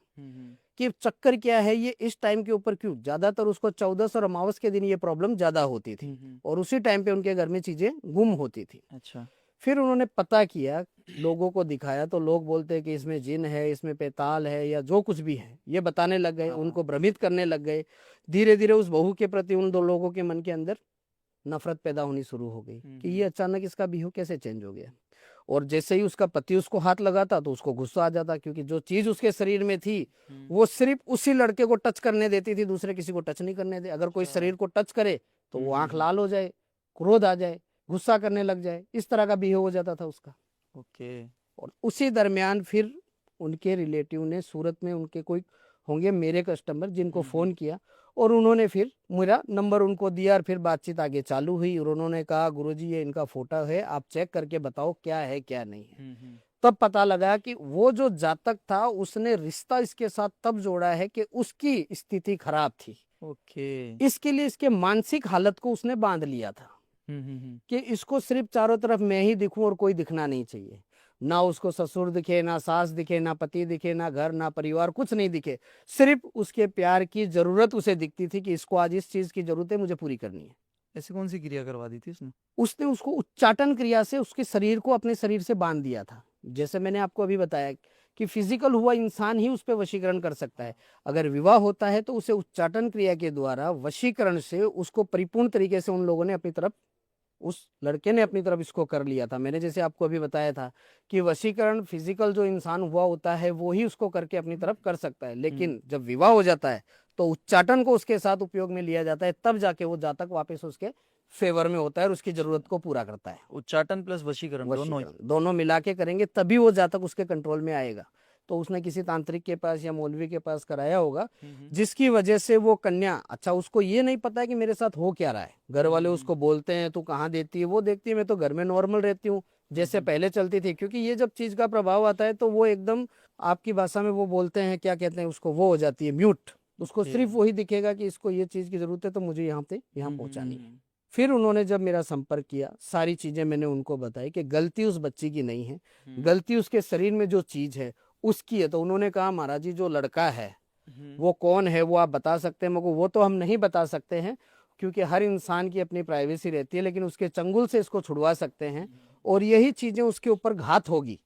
कि चक्कर क्या है ये इस टाइम के ऊपर क्यों, ज्यादातर उसको 14 और अमावस के दिन ये प्रॉब्लम ज्यादा होती थी और उसी टाइम पे उनके घर में चीजें गुम होती थी। अच्छा। फिर उन्होंने पता किया, लोगों को दिखाया, तो लोग बोलते हैं कि इसमें जिन है, इसमें पैताल है, या जो कुछ भी है ये बताने लग गए, उनको भ्रमित करने लग गए। धीरे धीरे उस बहू के प्रति उन 2 लोगों के मन के अंदर नफरत पैदा होनी शुरू हो गई कि ये अचानक इसका बिहेव कैसे चेंज हो गया। और जैसे ही उसका पति उसको हाथ लगाता तो उसको गुस्सा आ जाता, क्योंकि जो चीज उसके शरीर में थी वो सिर्फ उसी लड़के को टच करने देती थी, दूसरे किसी को टच नहीं करने दे। अगर कोई शरीर को टच करे तो वो आंख लाल हो जाए, क्रोध आ जाए, गुस्सा करने लग जाए, इस तरह का बिहेव हो जाता था उसका। ओके। और उसी दरमियान फिर उनके रिलेटिव ने, सूरत में उनके कोई होंगे मेरे कस्टमर, जिनको फोन किया और उन्होंने फिर मेरा नंबर उनको दिया और फिर बातचीत आगे चालू हुई। और उन्होंने कहा, गुरुजी ये इनका फोटो है, आप चेक करके बताओ क्या है क्या नहीं है। तब पता लगा कि वो जो जातक था उसने रिश्ता इसके साथ तब जोड़ा है कि उसकी स्थिति खराब थी। ओके। इसके लिए इसके मानसिक हालत को उसने बांध लिया था कि इसको सिर्फ चारों तरफ मैं ही दिखूं और कोई दिखना नहीं चाहिए। ना उसको ससुर दिखे, ना सास दिखे, ना पति दिखे, ना घर, ना परिवार, कुछ नहीं दिखे। सिर्फ उसके प्यार की जरूरत उसे दिखती थी कि इसको आज इस चीज की जरूरत है, मुझे पूरी करनी है। ऐसी कौन सी क्रिया करवा दी थी उसने? उसने उसको उच्चाटन क्रिया से उसके शरीर को अपने शरीर से बांध दिया था। जैसे मैंने आपको अभी बताया कि फिजिकल हुआ इंसान ही उस पर वशीकरण कर सकता है। अगर विवाह होता है तो उसे उच्चाटन क्रिया के द्वारा वशीकरण से उसको परिपूर्ण तरीके से उन लोगों ने अपनी तरफ, उस लड़के ने अपनी तरफ इसको कर लिया था। मैंने जैसे आपको अभी बताया था कि वशीकरण फिजिकल जो इंसान हुआ होता है वो ही उसको करके अपनी तरफ कर सकता है, लेकिन जब विवाह हो जाता है तो उच्चाटन को उसके साथ उपयोग में लिया जाता है, तब जाके वो जातक वापस उसके फेवर में होता है और उसकी जरूरत को पूरा करता है। उच्चाटन प्लस वशीकरण दोनों मिला के करेंगे तभी वो जातक उसके कंट्रोल में आएगा। तो उसने किसी तांत्रिक के पास या मौलवी के पास कराया होगा, जिसकी वजह से वो कन्या, अच्छा उसको ये नहीं पता है कि मेरे साथ हो क्या रहा है। घर वाले उसको बोलते हैं तू कहाँ देती है, वो देखती है मैं तो घर में नॉर्मल रहती हूँ जैसे पहले चलती थी। क्योंकि ये जब चीज का प्रभाव आता है तो वो एकदम, आपकी भाषा में वो बोलते हैं, क्या कहते हैं उसको, वो हो जाती है म्यूट। उसको सिर्फ वही दिखेगा कि इसको ये चीज की जरूरत है तो मुझे यहाँ पहुंचानी है। फिर उन्होंने जब मेरा संपर्क किया, सारी चीजें मैंने उनको बताई कि गलती उस बच्ची की नहीं है, गलती उसके शरीर में जो चीज है उसकी है। तो उन्होंने कहा महाराज जी जो लड़का है वो कौन है, वो आप बता सकते हैं? मगर वो तो हम नहीं बता सकते हैं, क्योंकि हर इंसान की अपनी प्राइवेसी रहती है, लेकिन उसके चंगुल से इसको छुड़वा सकते हैं और यही चीजें उसके ऊपर घात होगी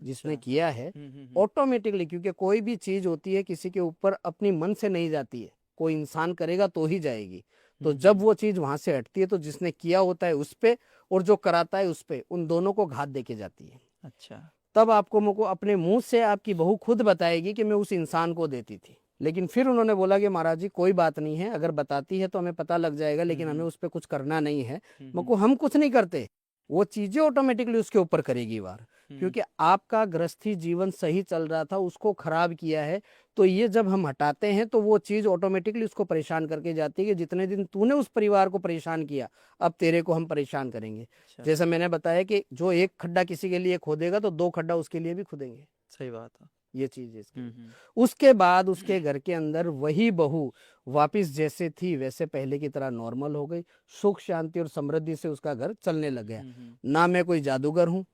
जिसने अच्छा। किया है ऑटोमेटिकली। क्योंकि कोई भी चीज होती है किसी के ऊपर अपनी मन से नहीं जाती है, कोई इंसान करेगा तो ही जाएगी। तो जब वो चीज वहां से हटती है तो जिसने किया होता है उस पे और जो कराता है उस पे, उन दोनों को घात देके जाती है। अच्छा। तब आपको मुझको अपने मुंह से आपकी बहू खुद बताएगी कि मैं उस इंसान को देती थी। लेकिन फिर उन्होंने बोला कि महाराज जी कोई बात नहीं है, अगर बताती है तो हमें पता लग जाएगा, लेकिन हमें उस पर कुछ करना नहीं है। मुझको हम कुछ नहीं करते, वो चीजें ऑटोमेटिकली उसके ऊपर करेगी वार। क्योंकि आपका गृहस्थी जीवन सही चल रहा था, उसको खराब किया है, तो ये जब हम हटाते हैं तो वो चीज ऑटोमेटिकली उसको परेशान करके जाती है कि जितने दिन तूने उस परिवार को परेशान किया, अब तेरे को हम परेशान करेंगे। अच्छा। जैसे मैंने बताया कि जो एक खड्डा किसी के लिए खोदेगा तो दो खड्डा उसके लिए भी खुदेंगे। सही बात है। ये चीज है इसकी। हम्म। उसके बाद उसके घर के अंदर वही बहू वापिस जैसे थी वैसे पहले की तरह नॉर्मल हो गई। सुख शांति और समृद्धि से उसका घर चलने लग गया। ना मैं कोई जादूगर हूँ,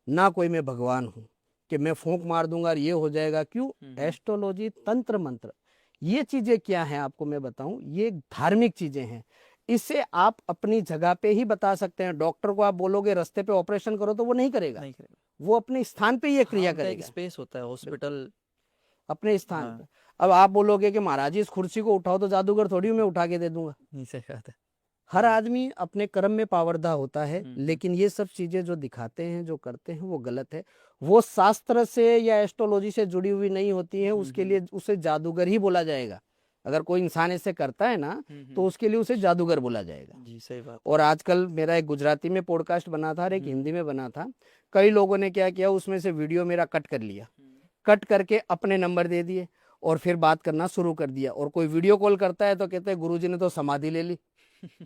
ना कोई मैं भगवान हूँ कि मैं फूंक मार दूंगा और ये हो जाएगा। क्यों? एस्ट्रोलॉजी, तंत्र मंत्र, ये चीजें क्या है आपको मैं बताऊं, ये धार्मिक चीजें हैं। इसे आप अपनी जगह पे ही बता सकते हैं। डॉक्टर को आप बोलोगे रास्ते पे ऑपरेशन करो तो वो नहीं करेगा, नहीं करेगा। वो अपने स्थान पे ये क्रिया उनका एक करेगा, स्पेस होता है हॉस्पिटल। अपने स्थान हाँ। पे। अब आप बोलोगे कि महाराज जी इस कुर्सी को उठाओ, तो जादूगर थोड़ी हूं मैं उठा के दे दूंगा। नहीं, सही बात है। हर आदमी अपने कर्म में पावरदा होता है, लेकिन ये सब चीजें जो दिखाते हैं जो करते हैं वो गलत है। वो शास्त्र से या एस्ट्रोलॉजी से जुड़ी हुई नहीं होती है, उसके लिए उसे जादूगर ही बोला जाएगा। अगर कोई इंसान ऐसे करता है ना तो उसके लिए उसे जादूगर बोला जाएगा। जी, सही बात। और आजकल मेरा एक गुजराती में पॉडकास्ट बना था और एक हिंदी में बना था। कई लोगों ने क्या किया, उसमें से वीडियो मेरा कट कर लिया, कट करके अपने नंबर दे दिए और फिर बात करना शुरू कर दिया। और कोई वीडियो कॉल करता है तो कहते हैं गुरुजी ने तो समाधि ले ली,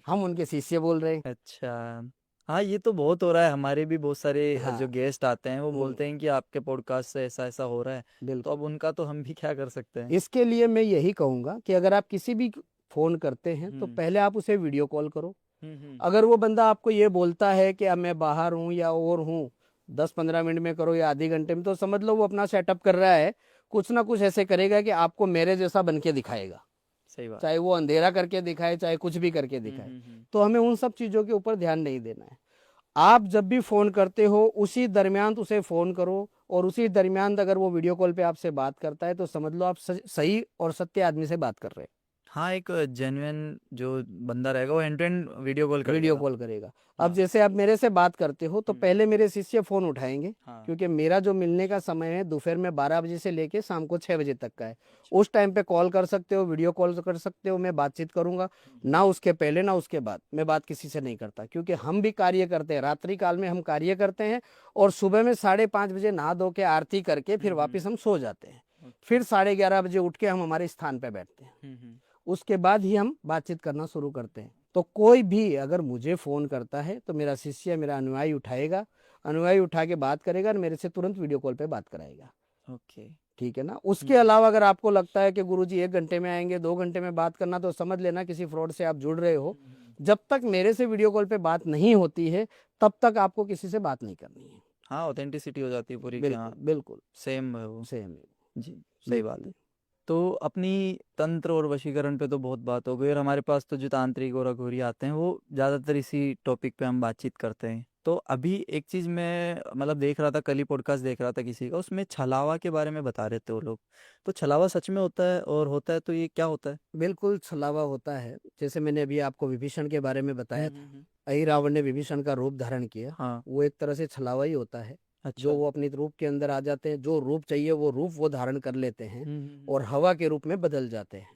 हम उनके शिष्य बोल रहे हैं। अच्छा। हाँ, ये तो बहुत हो रहा है। हमारे भी बहुत सारे हाँ। जो गेस्ट आते हैं वो बोलते हैं कि आपके पॉडकास्ट से ऐसा ऐसा हो रहा है। तो बिल्कुल। अब उनका तो हम भी क्या कर सकते हैं। इसके लिए मैं यही कहूंगा कि अगर आप किसी भी फोन करते हैं तो पहले आप उसे वीडियो कॉल करो। अगर वो बंदा आपको ये बोलता है कि अब मैं बाहर हूँ या और हूँ, 10-15 मिनट में करो या आधे घंटे में, तो समझ लो वो अपना सेटअप कर रहा है। कुछ ना कुछ ऐसे करेगा कि आपको मेरे जैसा बन के दिखाएगा, सही बात। चाहे वो अंधेरा करके दिखाए चाहे कुछ भी करके दिखाए। तो हमें उन सब चीजों के ऊपर ध्यान नहीं देना है। आप जब भी फोन करते हो उसी दरमियान उसे फोन करो, और उसी दरमियान अगर वो वीडियो कॉल पे आपसे बात करता है तो समझ लो आप सही और सत्य आदमी से बात कर रहे हैं। हाँ, एक जेन्युइन जो बंदा रहेगा वो end to end video call video करेगा। कॉल करेगा। हाँ। अब जैसे आप मेरे से बात करते हो तो पहले मेरे शिष्य फोन उठाएंगे, हाँ। क्योंकि मेरा जो मिलने का समय है दोपहर में 12 बजे से लेके शाम को 6 बजे तक का है। उस टाइम पे कॉल कर सकते हो, वीडियो कॉल कर सकते हो, मैं बातचीत करूंगा। ना उसके पहले ना उसके बाद मैं बात किसी से नहीं करता, क्योंकि हम भी कार्य करते हैं, रात्रि काल में हम कार्य करते हैं और सुबह में 5:30 बजे नहा धो के आरती करके फिर वापिस हम सो जाते हैं। फिर 11:30 बजे उठ के हम हमारे स्थान पे बैठते हैं, उसके बाद ही हम बातचीत करना शुरू करते हैं। तो कोई भी अगर मुझे फोन करता है तो मेरा शिष्य, मेरा अनुयायी उठाएगा, अनुयायी उठा के बात करेगा और मेरे से तुरंत वीडियो कॉल पे बात कराएगा। ओके। ठीक है ना। उसके अलावा अगर आपको लगता है कि गुरुजी 1 घंटे में आएंगे, 2 घंटे में बात करना, तो समझ लेना किसी फ्रॉड से आप जुड़ रहे हो। जब तक मेरे से वीडियो कॉल पे बात नहीं होती है तब तक आपको किसी से बात नहीं करनी है। हाँ, ऑथेंटिसिटी हो जाती है पूरी कि हाँ बिल्कुल बिल्कुल सेम है वो। सेम। जी, सही बात है। तो अपनी तंत्र और वशीकरण पे तो बहुत बात हो गई, और हमारे पास तो जो तांत्रिक और अघोरी आते हैं वो ज़्यादातर इसी टॉपिक पे हम बातचीत करते हैं। तो अभी एक चीज़ मैं मतलब देख रहा था, कल ही पॉडकास्ट देख रहा था किसी का, उसमें छलावा के बारे में बता रहे थे वो लोग। तो छलावा सच में होता है, और होता है तो ये क्या होता है? बिल्कुल छलावा होता है। जैसे मैंने अभी आपको विभीषण के बारे में बताया था, अहि रावण ने विभीषण का रूप धारण किया, हाँ। वो एक तरह से छलावा ही होता है। अच्छा। जो वो अपने रूप के अंदर आ जाते हैं, जो रूप चाहिए वो रूप वो धारण कर लेते हैं और हवा के रूप में बदल जाते हैं,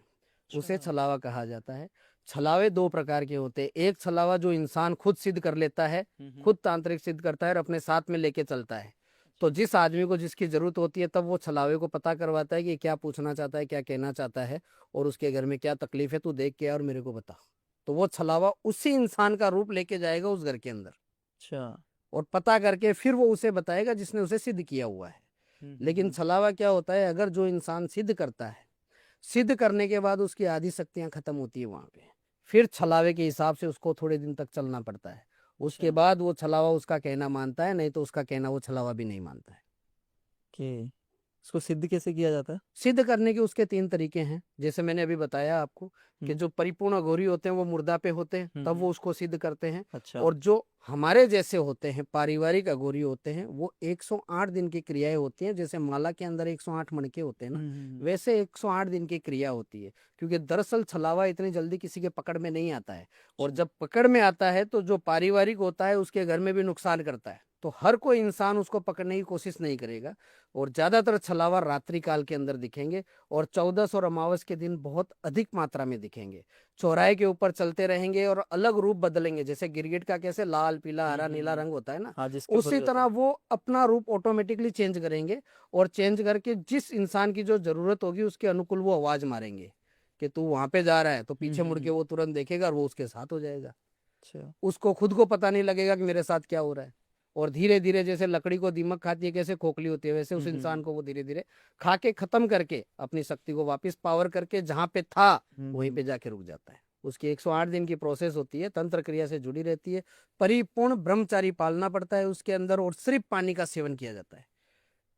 उसे अच्छा। छलावा कहा जाता है। छलावे दो प्रकार के होते हैं। एक छलावा जो इंसान खुद सिद्ध कर लेता है, खुद तांत्रिक सिद्ध करता है और अपने साथ में लेके चलता है। तो जिस आदमी को जिसकी जरूरत होती है तब वो छलावे को पता करवाता है कि क्या पूछना चाहता है, क्या कहना चाहता है, और उसके घर में क्या तकलीफ है, तू देख के आ और मेरे को बता। तो वो छलावा उसी इंसान का रूप लेके जाएगा उस घर के अंदर अच्छा। और पता करके फिर वो उसे बताएगा जिसने उसे सिद्ध किया हुआ है। लेकिन छलावा क्या होता है, अगर जो इंसान सिद्ध करता है, सिद्ध करने के बाद उसकी आधी शक्तियां खत्म होती है वहां पे, फिर छलावे के हिसाब से उसको थोड़े दिन तक चलना पड़ता है। उसके बाद वो छलावा उसका कहना मानता है, नहीं तो उसका कहना वो छलावा भी नहीं मानता है। ओके। इसको सिद्ध कैसे किया जाता है? सिद्ध करने के उसके 3 तरीके हैं। जैसे मैंने अभी बताया आपको कि जो परिपूर्ण अघोरी होते हैं वो मुर्दा पे होते हैं, तब वो उसको सिद्ध करते हैं। अच्छा। और जो हमारे जैसे होते हैं, पारिवारिक अघोरी होते हैं, वो 108 दिन की क्रियाएं होती हैं। जैसे माला के अंदर 108 मणके होते हैं ना, वैसे 108 दिन की क्रिया होती है। क्योंकि दरअसल छलावा इतनी जल्दी किसी के पकड़ में नहीं आता है, और जब पकड़ में आता है तो जो पारिवारिक होता है उसके घर में भी नुकसान करता है। तो हर कोई इंसान उसको पकड़ने की कोशिश नहीं करेगा, और ज्यादातर छलावा रात्रि काल के अंदर दिखेंगे, और 14 और अमावस के दिन बहुत अधिक मात्रा में दिखेंगे। चौराहे के ऊपर चलते रहेंगे और अलग रूप बदलेंगे। जैसे गिरगिट का कैसे लाल, पीला, हरा, नीला रंग होता है ना, हाँ, जिसके ऊपर उसी भी होता तरह है। वो अपना रूप ऑटोमेटिकली चेंज करेंगे, और चेंज करके जिस इंसान की जो जरूरत होगी उसके अनुकूल वो आवाज मारेंगे कि तू वहां पे जा रहा है, तो पीछे मुड़ के वो तुरंत देखेगा और वो उसके साथ हो जाएगा। अच्छा। उसको खुद को पता नहीं लगेगा कि मेरे साथ क्या हो रहा है। और धीरे धीरे जैसे लकड़ी को दीमक खाती है, कैसे खोखली होती है, वैसे उस इंसान को वो धीरे धीरे खा के खत्म करके अपनी शक्ति को वापस पावर करके जहां पे था वहीं पे जाके रुक जाता है। उसकी 108 दिन की प्रोसेस होती है, तंत्र क्रिया से जुड़ी रहती है। परिपूर्ण ब्रह्मचारी पालना पड़ता है उसके अंदर, और सिर्फ पानी का सेवन किया जाता है।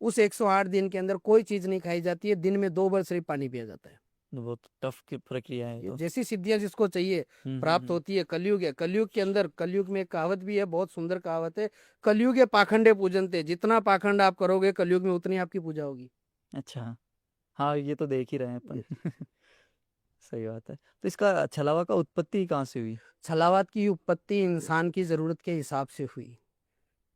उस 108 दिन के अंदर कोई चीज नहीं खाई जाती है, दिन में 2 बार सिर्फ पानी पिया जाता है। बहुत टफ की प्रक्रिया है ये तो। जैसी सिद्धियां जिसको चाहिए प्राप्त होती है। कलयुग है, कलयुग के अंदर, कलयुग में एक कहावत भी है, बहुत सुंदर कहावत है, कलयुग है पाखंडे पूजनते। जितना पाखंड आप करोगे कलयुग में उतनी आपकी पूजा होगी। अच्छा। हाँ, ये तो देख ही रहे हैं अपन। ये सही बात है। तो इसका छलावा का उत्पत्ति कहाँ से हुई? छलावत की उत्पत्ति इंसान की जरूरत के हिसाब से हुई,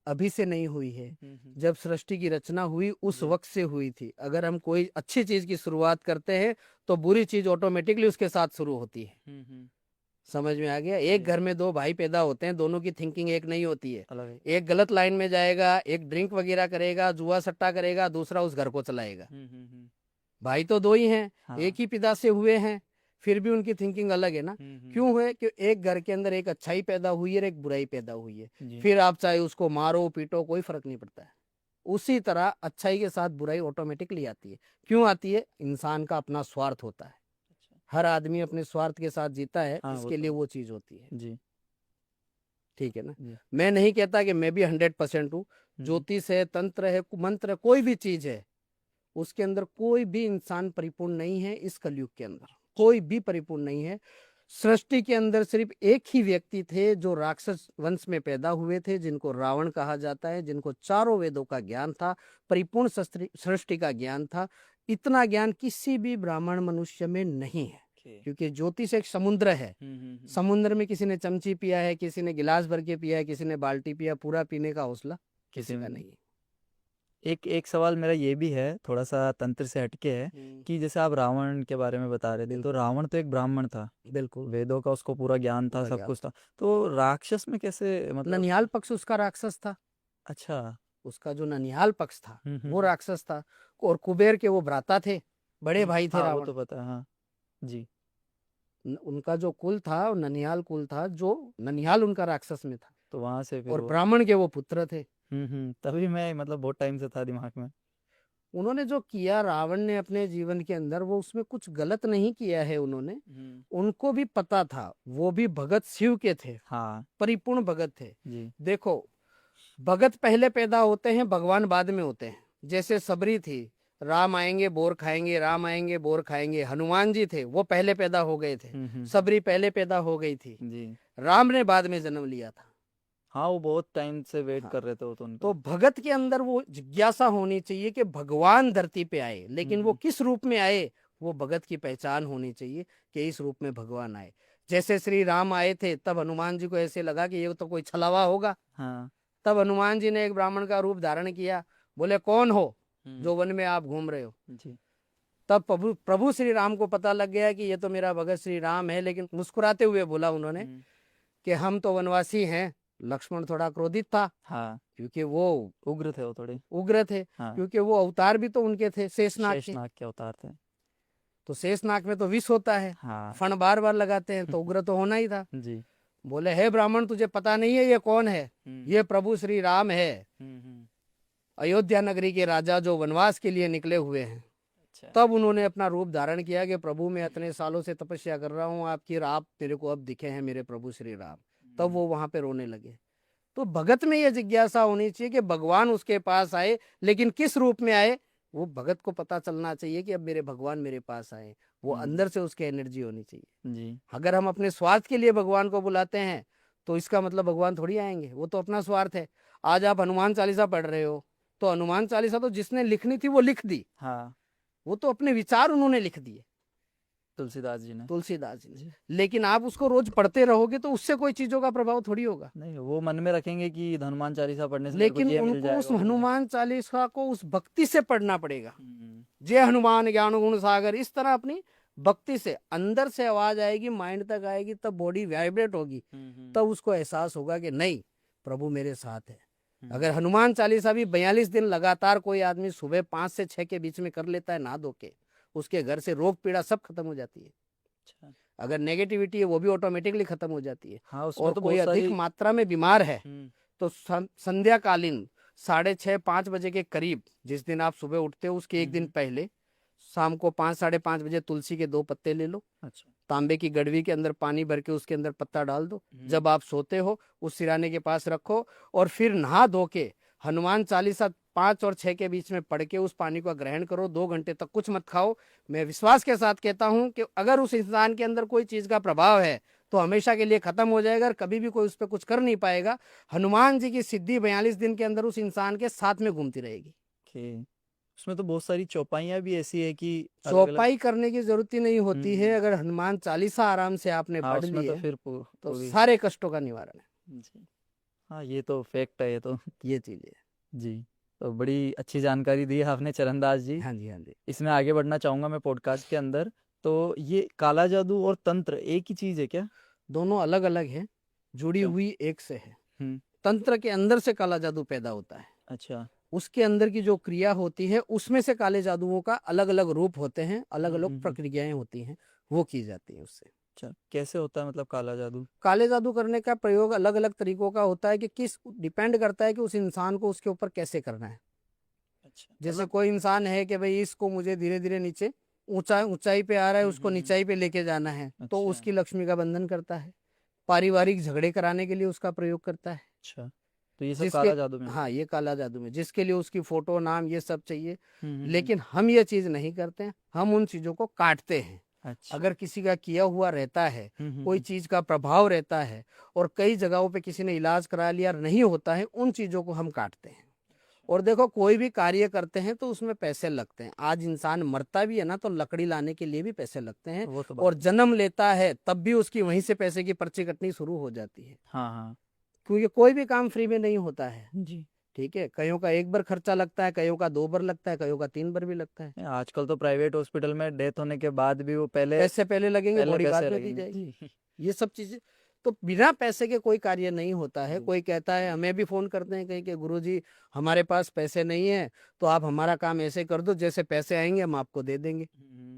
अभी से नहीं हुई है। जब सृष्टि की रचना हुई उस वक्त से हुई थी। अगर हम कोई अच्छी चीज की शुरुआत करते हैं तो बुरी चीज ऑटोमेटिकली उसके साथ शुरू होती है। समझ में आ गया? एक घर में 2 भाई पैदा होते हैं, दोनों की थिंकिंग एक नहीं होती है। अलग है। एक गलत लाइन में जाएगा, एक ड्रिंक वगैरह करेगा, जुआ सट्टा करेगा, दूसरा उस घर को चलाएगा। भाई तो 2 ही हैं, हाँ। एक ही पिता से हुए हैं, फिर भी उनकी थिंकिंग अलग है ना। क्यों हुए? कि एक घर के अंदर एक अच्छाई पैदा हुई है और एक बुराई पैदा हुई है। फिर आप चाहे उसको मारो पीटो, कोई फर्क नहीं पड़ता है। उसी तरह अच्छाई के साथ बुराई ऑटोमेटिकली आती है। क्यों आती है? इंसान का अपना स्वार्थ होता है। हर आदमी अपने स्वार्थ के साथ जीता है, हाँ, इसके लिए वो चीज होती है। जी। ठीक है ना? जी। मैं नहीं कहता कि मैं भी 100% हूँ। ज्योतिष है, तंत्र है, मंत्र है, कोई भी चीज है, उसके अंदर कोई भी इंसान परिपूर्ण नहीं है। इस कलयुग के अंदर कोई भी परिपूर्ण नहीं है। सृष्टि के अंदर सिर्फ एक ही व्यक्ति थे जो राक्षस वंश में पैदा हुए थे, जिनको रावण कहा जाता है, जिनको चारों वेदों का ज्ञान था, परिपूर्ण सृष्टि का ज्ञान था। इतना ज्ञान किसी भी ब्राह्मण मनुष्य में नहीं है। क्योंकि ज्योतिष एक समुद्र है। समुद्र में किसी ने चमची पिया है, किसी ने गिलास भर के पिया है, किसी ने बाल्टी पिया, पूरा पीने का हौसला किसी का नहीं है। एक सवाल मेरा ये भी है, थोड़ा सा तंत्र से हटके है, कि जैसे आप रावण के बारे में बता रहे थे, तो रावण तो एक ब्राह्मण था, बिल्कुल वेदों का उसको पूरा ज्ञान था, सब कुछ था। तो राक्षस में कैसे, मतलब? ननिहाल पक्ष उसका राक्षस था। अच्छा। उसका जो ननिहाल पक्ष था वो राक्षस था। और कुबेर के वो भ्राता थे, बड़े भाई थे हाँ, वो रावण। तो पता है। हाँ जी। उनका जो कुल था वो ननिहाल कुल था, जो ननिहाल उनका राक्षस में था। तो वहां से फिर और वो। ब्राह्मण के वो पुत्र थे। तभी मैं, मतलब बहुत टाइम से था दिमाग में। उन्होंने जो किया रावण ने अपने जीवन के अंदर, वो उसमें कुछ गलत नहीं किया है उन्होंने। उनको भी पता था, वो भी भगत शिव के थे। हाँ परिपूर्ण भगत थे। जी। देखो, भगत पहले पैदा होते हैं, भगवान बाद में होते हैं। जैसे सबरी थी, राम आएंगे बोर खाएंगे, राम आएंगे बोर खाएंगे। हनुमान जी थे, वो पहले पैदा हो गए थे। सबरी पहले पैदा हो गई थी जी। राम ने बाद में जन्म लिया था। हाँ, वो बहुत टाइम से वेट हाँ। कर रहे थे वो तो उनका। तो भगत के अंदर वो जिज्ञासा होनी चाहिए कि भगवान धरती पे आए, लेकिन वो किस रूप में आए, वो भगत की पहचान होनी चाहिए कि इस रूप में भगवान आए। जैसे श्री राम आए थे, तब हनुमान जी को ऐसे लगा कि ये तो कोई छलावा होगा। हाँ तब हनुमान जी ने एक ब्राह्मण का रूप धारण किया। बोले, कौन हो जो वन में आप घूम रहे हो? जी। तब प्रभु प्रभु श्री राम को पता लग गया कि ये तो मेरा भगत श्री राम है। लेकिन मुस्कुराते हुए बोला उन्होंने कि हम तो वनवासी हैं। लक्ष्मण थोड़ा क्रोधित था, हाँ, क्योंकि वो उग्र थे वो थोड़े। उग्र थे। हाँ, क्योंकि वो अवतार भी तो उनके थे, शेषनाग के। शेषनाग के अवतार थे। तो शेषनाग में तो विष होता है, हाँ फण बार बार लगाते हैं, तो उग्र तो होना ही था। जी। बोले, हे ब्राह्मण, तुझे पता नहीं है ये कौन है? ये प्रभु श्री राम है, अयोध्या नगरी के राजा, जो वनवास के लिए निकले हुए हैं। अच्छा। तब उन्होंने अपना रूप धारण किया कि प्रभु, मैं इतने सालों से तपस्या कर रहा हूँ, आप मेरे को अब दिखे हैं, मेरे प्रभु श्री राम। तब वो वहां पे रोने लगे। तो भगत में यह जिज्ञासा होनी चाहिए कि भगवान उसके पास आए, लेकिन किस रूप में आए, वो भगत को पता चलना चाहिए कि अब मेरे भगवान मेरे पास आए, वो अंदर से उसकी एनर्जी होनी चाहिए। जी। अगर हम अपने स्वार्थ के लिए भगवान को बुलाते हैं तो इसका मतलब भगवान थोड़ी आएंगे, वो तो अपना स्वार्थ है। आज आप हनुमान चालीसा पढ़ रहे हो, तो हनुमान चालीसा तो जिसने लिखनी थी वो लिख दी, हाँ, वो तो अपने विचार उन्होंने लिख दिए, तुलसीदास जी ने। तुलसीदास जी ने। जी। लेकिन आप उसको रोज पढ़ते रहोगे तो उससे कोई चीजों का प्रभाव थोड़ी होगा। नहीं, वो मन में रखेंगे कि हनुमान चालीसा पढ़ने से मेरे को लेकिन ये मिल उनको उस जाएगा, वो मिल जाएगा। हनुमान चालीसा को उस भक्ति से पढ़ना पड़ेगा। हम्म, जय हनुमान ज्ञान गुण सागर, इस तरह अपनी भक्ति से अंदर से आवाज आएगी, माइंड तक आएगी, तब बॉडी वाइब्रेट होगी, तब उसको एहसास होगा कि नहीं, प्रभु मेरे साथ है। अगर हनुमान चालीसा भी 42 दिन लगातार कोई आदमी सुबह 5 से 6 के बीच में कर लेता है नहा धो के, उसके घर से रोग पीड़ा सब खत्म हो जाती है। अच्छा। अगर नेगेटिविटी है वो भी ऑटोमेटिकली खत्म हो जाती है। हाँ, उसमें और तो कोई बहुत अधिक सारी। मात्रा में बीमार है हम्म, तो संध्याकालीन 6:30-5 बजे के करीब, जिस दिन आप सुबह उठते हो उसके एक दिन पहले, शाम को 5-5:30 बजे तुलसी के 2 पत्ते ले लो, अच्छा। तांबे की गड़वी के अंदर पानी भर के उसके अंदर पत्ता डाल दो, जब आप सोते हो उस सिराने के पास रखो, और फिर नहा धो के हनुमान चालीसा 5 और 6 के बीच में पढ़ के उस पानी को ग्रहण करो। 2 घंटे तक कुछ मत खाओ। मैं विश्वास के साथ कहता हूं कि अगर उस इंसान के अंदर कोई चीज का प्रभाव है तो हमेशा के लिए खत्म हो जाएगा और कभी भी कोई उस पर कुछ कर नहीं पाएगा। हनुमान जी की सिद्धि 42 दिन के अंदर उस इंसान के साथ में घूमती रहेगी। ओके। उसमें तो बहुत सारी चौपाइयाँ भी ऐसी है कि अलग अलग। चौपाई करने की जरूरत ही नहीं होती है। अगर हनुमान चालीसा आराम से आपने हाँ, पढ़ उसमें ली तो है फिर तो पूरी। सारे कष्टों का निवारण है। जी। हाँ, ये तो फैक्ट है, ये तो। ये चीज है। जी। तो बड़ी अच्छी जानकारी दी है आपने चरणदास जी। हाँ जी, हाँ जी। इसमें आगे बढ़ना चाहूंगा मैं पॉडकास्ट के अंदर। तो ये काला जादू और तंत्र एक ही चीज है क्या? दोनों अलग अलग है, जुड़ी अच्छा। हुई एक से है। हम्म। तंत्र के अंदर से काला जादू पैदा होता है, अच्छा। उसके अंदर की जो क्रिया होती है उसमें से काले जादुओं का अलग अलग रूप होते हैं, अलग अलग प्रक्रियाएं होती हैं, वो की जाती है उससे। अच्छा, कैसे होता है मतलब काला जादू? काले जादू करने का प्रयोग अलग अलग तरीकों का होता है कि किस डिपेंड करता है कि उस इंसान को उसके ऊपर कैसे करना है। अच्छा, जैसे मतलब। कोई इंसान है कि भाई इसको मुझे धीरे धीरे नीचे, ऊंचाई पे आ रहा है, उसको निचाई पे लेके जाना है, तो अच्छा। उसकी लक्ष्मी का बंधन करता है। पारिवारिक झगड़े कराने के लिए उसका प्रयोग करता है। अच्छा, तो ये सब जिसके काला जादू में हाँ, होता है। ये काला जादू में, जिसके लिए उसकी फोटो नाम ये सब चाहिए। हम्म। लेकिन हम ये चीज नहीं करते हैं, हम उन चीजों को काटते हैं। अच्छा। अगर किसी का किया हुआ रहता है, कोई हम्म। चीज का प्रभाव रहता है, और कई जगहों पे किसी ने इलाज करा लिया और नहीं होता है, उन चीजों को हम काटते हैं। और देखो, कोई भी कार्य करते हैं तो उसमें पैसे लगते हैं। आज इंसान मरता भी है ना तो लकड़ी लाने के लिए भी पैसे लगते हैं, वो तो और बात है। जन्म लेता है तब भी उसकी वहीं से पैसे की पर्ची कटनी शुरू हो जाती है। हाँ, हाँ। क्योंकि कोई भी काम फ्री में नहीं होता है। जी। ठीक है, कईयों का 1 बार खर्चा लगता है, कईयों का 2 बार लगता है, कईयों का 3 बार भी लगता है। आजकल तो प्राइवेट हॉस्पिटल में डेथ होने के बाद भी वो पहले पैसे पहले लगेंगे, पहले बॉडी बाद पैसे में दी लगेंगे जाएगी। जी। ये सब चीजें, तो बिना पैसे के कोई कार्य नहीं होता है। जी। कोई कहता है, हमें भी फोन करते हैं कहीं के, गुरुजी हमारे पास पैसे नहीं है, तो आप हमारा काम ऐसे कर दो, जैसे पैसे आएंगे हम आपको दे देंगे।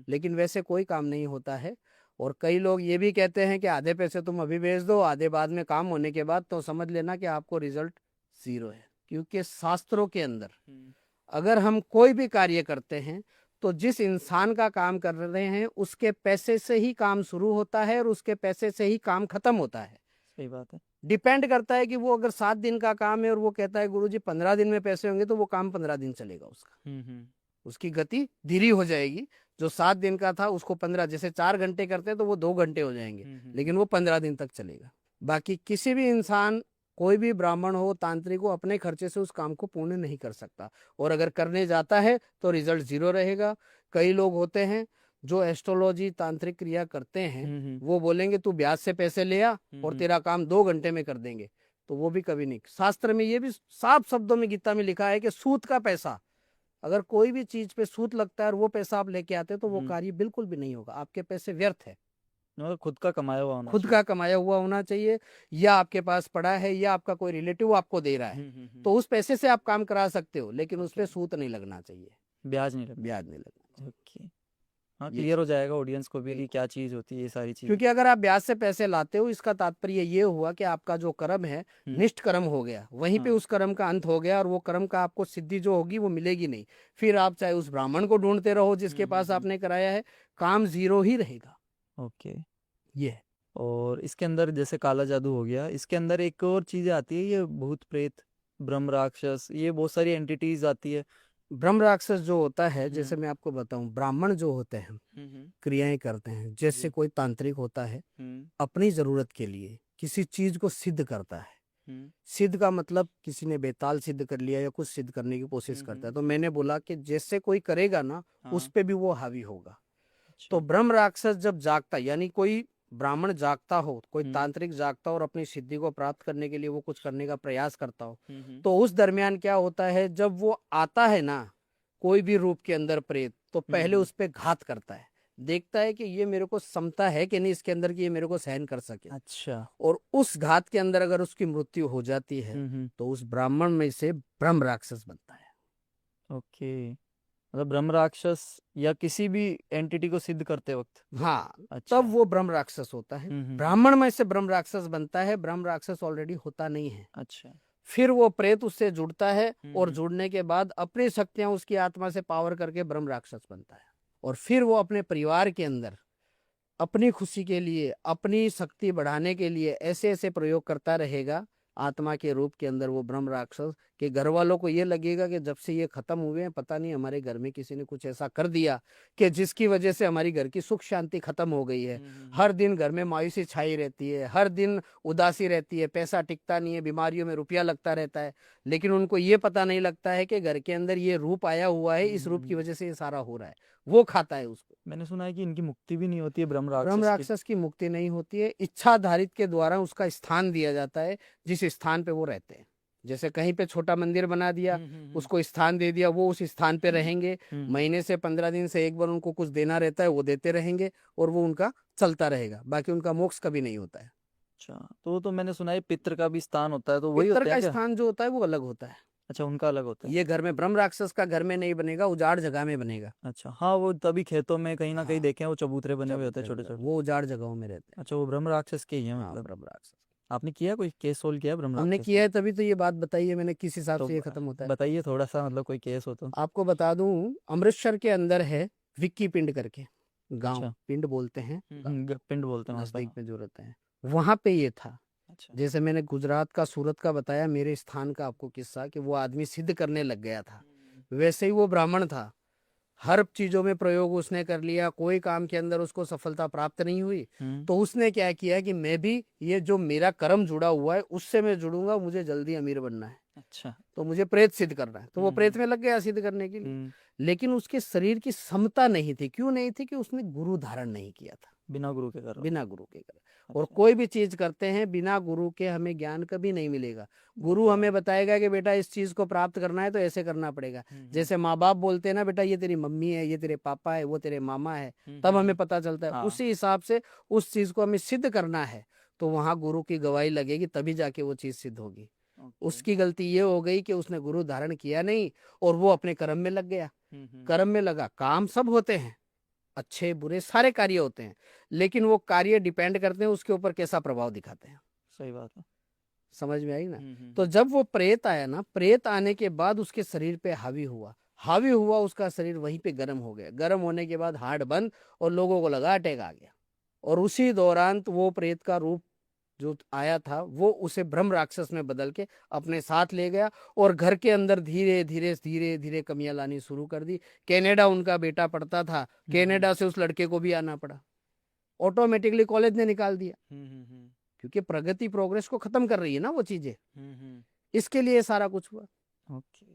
लेकिन वैसे कोई काम नहीं होता है। और कई लोग ये भी कहते हैं कि आधे पैसे तुम अभी भेज दो, आधे बाद में काम होने के बाद, तो समझ लेना कि आपको रिजल्ट 0 है। क्योंकि शास्त्रों के अंदर अगर हम कोई भी कार्य करते हैं तो जिस इंसान का काम कर रहे हैं उसके पैसे से ही काम शुरू होता है और उसके पैसे से ही काम खत्म होता है। सही बात है। डिपेंड करता है कि वो अगर 7 दिन का काम है और वो कहता है गुरुजी 15 दिन में पैसे होंगे, तो वो काम 15 दिन चलेगा उसका, उसकी गति धीरी हो जाएगी। जो 7 दिन का था उसको 15, जैसे 4 घंटे करते हैं तो वो 2 घंटे हो जाएंगे, लेकिन वो 15 दिन तक चलेगा। बाकी किसी भी इंसान, कोई भी ब्राह्मण हो, तांत्रिक हो, अपने खर्चे से उस काम को पूर्ण नहीं कर सकता। और अगर करने जाता है तो रिजल्ट 0 रहेगा। कई लोग होते हैं जो एस्ट्रोलॉजी तांत्रिक क्रिया करते हैं, वो बोलेंगे तू ब्याज से पैसे ले आ और तेरा काम 2 घंटे में कर देंगे, तो वो भी कभी नहीं। शास्त्र में ये भी साफ शब्दों में गीता में लिखा है कि सूत का पैसा, अगर कोई भी चीज पे सूत लगता है और वो पैसा आप लेके आते हैं तो वो कार्य बिल्कुल भी नहीं होगा, आपके पैसे व्यर्थ है। मतलब खुद का कमाया हुआ होना खुद चाहिए। का कमाया हुआ होना चाहिए, या आपके पास पड़ा है, या आपका कोई रिलेटिव आपको दे रहा है, तो उस पैसे से आप काम करा सकते हो, लेकिन उस पे सूत नहीं लगना चाहिए, ब्याज नहीं लगना। ब्याज नहीं लगना चाहिए। ओके। हाँ, ये क्लियर हो जाएगा ऑडियंस को भी कि क्या चीज होती है ये सारी चीजें। क्योंकि अगर आप ब्याज से पैसे लाते हो, इसका तात्पर्य ये हुआ कि आपका जो कर्म है निष्ठ कर्म हो गया, वहीं पे उस कर्म का अंत हो गया, और वो कर्म का आपको सिद्धि जो होगी वो मिलेगी नहीं। फिर आप चाहे उस ब्राह्मण को ढूंढते रहो जिसके पास आपने कराया है, काम 0 ही रहेगा। ओके। ये है। और इसके अंदर जैसे काला जादू हो गया, इसके अंदर एक और चीजें आती है, ये भूत प्रेत, ब्रह्म राक्षस, ये बहुत सारी एंटिटीज आती है। ब्रह्म राक्षस जो होता है, जैसे हम्म मैं आपको बताऊं, ब्राह्मण जो होते हैं क्रियाएं करते हैं, जैसे जी कोई तांत्रिक होता है हम्म अपनी जरूरत के लिए किसी चीज को सिद्ध करता है। हम्म सिद्ध का मतलब किसी ने बेताल सिद्ध कर लिया या कुछ सिद्ध करने की कोशिश करता है, तो मैंने बोला कि जैसे कोई करेगा ना उस हाँ पे भी वो हावी होगा। तो अच्छा ब्रह्म राक्षस जब जागता, यानी कोई ब्राह्मण जागता हो, कोई हम्म तांत्रिक जागता हो और अपनी सिद्धि को प्राप्त करने के लिए वो कुछ करने का प्रयास करता हो, हम्म तो उस दरमियान क्या होता है, जब वो आता है ना कोई भी रूप के अंदर प्रेत, तो पहले हम्म उस पे घात करता है, देखता है कि ये मेरे को क्षमता है कि नहीं इसके अंदर कि ये मेरे को सहन कर सके। अच्छा और उस घात के अंदर अगर उसकी मृत्यु हो जाती है तो उस ब्राह्मण में से ब्रह्म राक्षस बनता है। ओके मतलब ब्रह्म राक्षस या किसी भी एंटिटी को सिद्ध करते वक्त हाँ, तब अच्छा वो ब्रह्म राक्षस होता है। हम्म ब्राह्मण में से ब्रह्म राक्षस बनता है, ब्रह्म राक्षस ऑलरेडी होता नहीं है। अच्छा फिर वो प्रेत उससे जुड़ता है और हम्म जुड़ने के बाद अपनी शक्तियां उसकी आत्मा से पावर करके ब्रह्म राक्षस बनता है। और फिर वो अपने परिवार के अंदर अपनी खुशी के लिए, अपनी शक्ति बढ़ाने के लिए ऐसे ऐसे प्रयोग करता रहेगा आत्मा के रूप के अंदर वो ब्रह्म राक्षस, के घर वालों को ये लगेगा कि जब से ये खत्म हुए हैं पता नहीं हमारे घर में किसी ने कुछ ऐसा कर दिया कि जिसकी वजह से हमारी घर की सुख शांति खत्म हो गई है। हर दिन घर में मायूसी छाई रहती है, हर दिन उदासी रहती है, पैसा टिकता नहीं है, बीमारियों में रुपया लगता रहता है। लेकिन उनको ये पता नहीं लगता है कि घर के अंदर ये रूप आया हुआ है, इस रूप की वजह से ये सारा हो रहा है। वो खाता है उसको। मैंने सुना है कि इनकी मुक्ति भी नहीं होती है ब्रह्म ब्रह्म राक्षस की राक्षस की मुक्ति नहीं होती है, इच्छाधारित के द्वारा उसका स्थान दिया जाता है जिस स्थान पे वो रहते हैं। जैसे कहीं पे छोटा मंदिर बना दिया, उसको स्थान दे दिया, वो उस स्थान पे रहेंगे। महीने से 15 दिन से एक बार उनको कुछ देना रहता है, वो देते रहेंगे और वो उनका चलता रहेगा, बाकी उनका मोक्ष कभी नहीं होता है। अच्छा तो मैंने सुना है पितृ का भी स्थान होता है तो वही पितर होते हैं का क्या स्थान जो होता है वो अलग होता है। अच्छा उनका अलग होता है ये घर में ब्रह्म राक्षस का घर में नहीं बनेगा, उजाड़ जगह में बनेगा। अच्छा हाँ वो तभी खेतों में कहीं ना कहीं हाँ, देखे हैं वो चबूतरे बने हुए होते हैं चबूतरे छोटे वगैरह छोटे वो उजाड़ जगहों में रहते हैं। अच्छा वो ब्रह्म राक्षस के ही है हाँ, मतलब ब्रह्म राक्षस आपने किया कोई केस सोल्व किया है ब्रह्म हमने राक्षस किया का है, तभी तो ये बात बताई है मैंने किस हिसाब तो से ये खत्म होता है। बताइए थोड़ा सा मतलब कोई केस हो तो आपको बता दूं, अमृतसर के अंदर है विक्की पिंड करके गांव, अच्छा पिंड बोलते हैं पिंड बोलते हैं वहाँ पर नजदीक हाँ में जो रहते हैं, वहां पे ये था। अच्छा जैसे मैंने गुजरात का सूरत का बताया, मेरे स्थान का आपको किस्सा कि वो आदमी सिद्ध करने लग गया था, वैसे ही वो ब्राह्मण था। हर चीजों में प्रयोग उसने कर लिया, कोई काम के अंदर उसको सफलता प्राप्त नहीं हुई। तो उसने क्या किया कि मैं भी ये जो मेरा कर्म जुड़ा हुआ है उससे मैं जुड़ूंगा, मुझे जल्दी अमीर बनना है, अच्छा तो मुझे प्रेत सिद्ध करना है। तो वो प्रेत में लग गया सिद्ध करने के लिए। हम्म, लेकिन उसके शरीर की क्षमता नहीं थी। क्यों नहीं थी? कि उसने गुरु धारण नहीं किया था। बिना गुरु के करो बिना गुरु के करे। और अच्छा कोई भी चीज करते हैं बिना गुरु के हमें ज्ञान कभी नहीं मिलेगा। वो गुरु तो है हमें बताएगा कि बेटा इस चीज को प्राप्त करना है तो ऐसे करना पड़ेगा। जैसे माँ बाप बोलते हैं ना, बेटा ये तेरी मम्मी है, ये तेरे पापा है, वो तेरे मामा है, तब हमें पता चलता है। हाँ उसी हिसाब से उस चीज को हमें सिद्ध करना है, तो वहां गुरु की गवाही लगेगी, तभी जाके वो चीज सिद्ध होगी। ओके उसकी गलती ये हो गई कि उसने गुरु धारण किया नहीं और वो अपने कर्म में लग गया। कर्म में लगा, काम सब होते हैं, अच्छे बुरे सारे कार्य होते हैं, लेकिन वो कार्य डिपेंड करते हैं उसके ऊपर कैसा प्रभाव दिखाते हैं। सही बात है समझ में आई ना? तो जब वो प्रेत आया ना, प्रेत आने के बाद उसके शरीर पे हावी हुआ, हावी हुआ, उसका शरीर वहीं पे गर्म हो गया। गर्म होने के बाद हार्ट बंद और लोगों को लगा अटैक आ गया। और उसी दौरान तो वो प्रेत का रूप जो आया था वो उसे ब्रह्म राक्षस में बदल के अपने साथ ले गया और घर के अंदर धीरे धीरे धीरे धीरे कमियां लानी शुरू कर दी। कनाडा उनका बेटा पढ़ता था, कनाडा से उस लड़के को भी आना पड़ा। ऑटोमेटिकली कॉलेज ने निकाल दिया, क्योंकि प्रगति प्रोग्रेस को खत्म कर रही है ना वो चीजें, इसके लिए सारा कुछ हुआ। ओके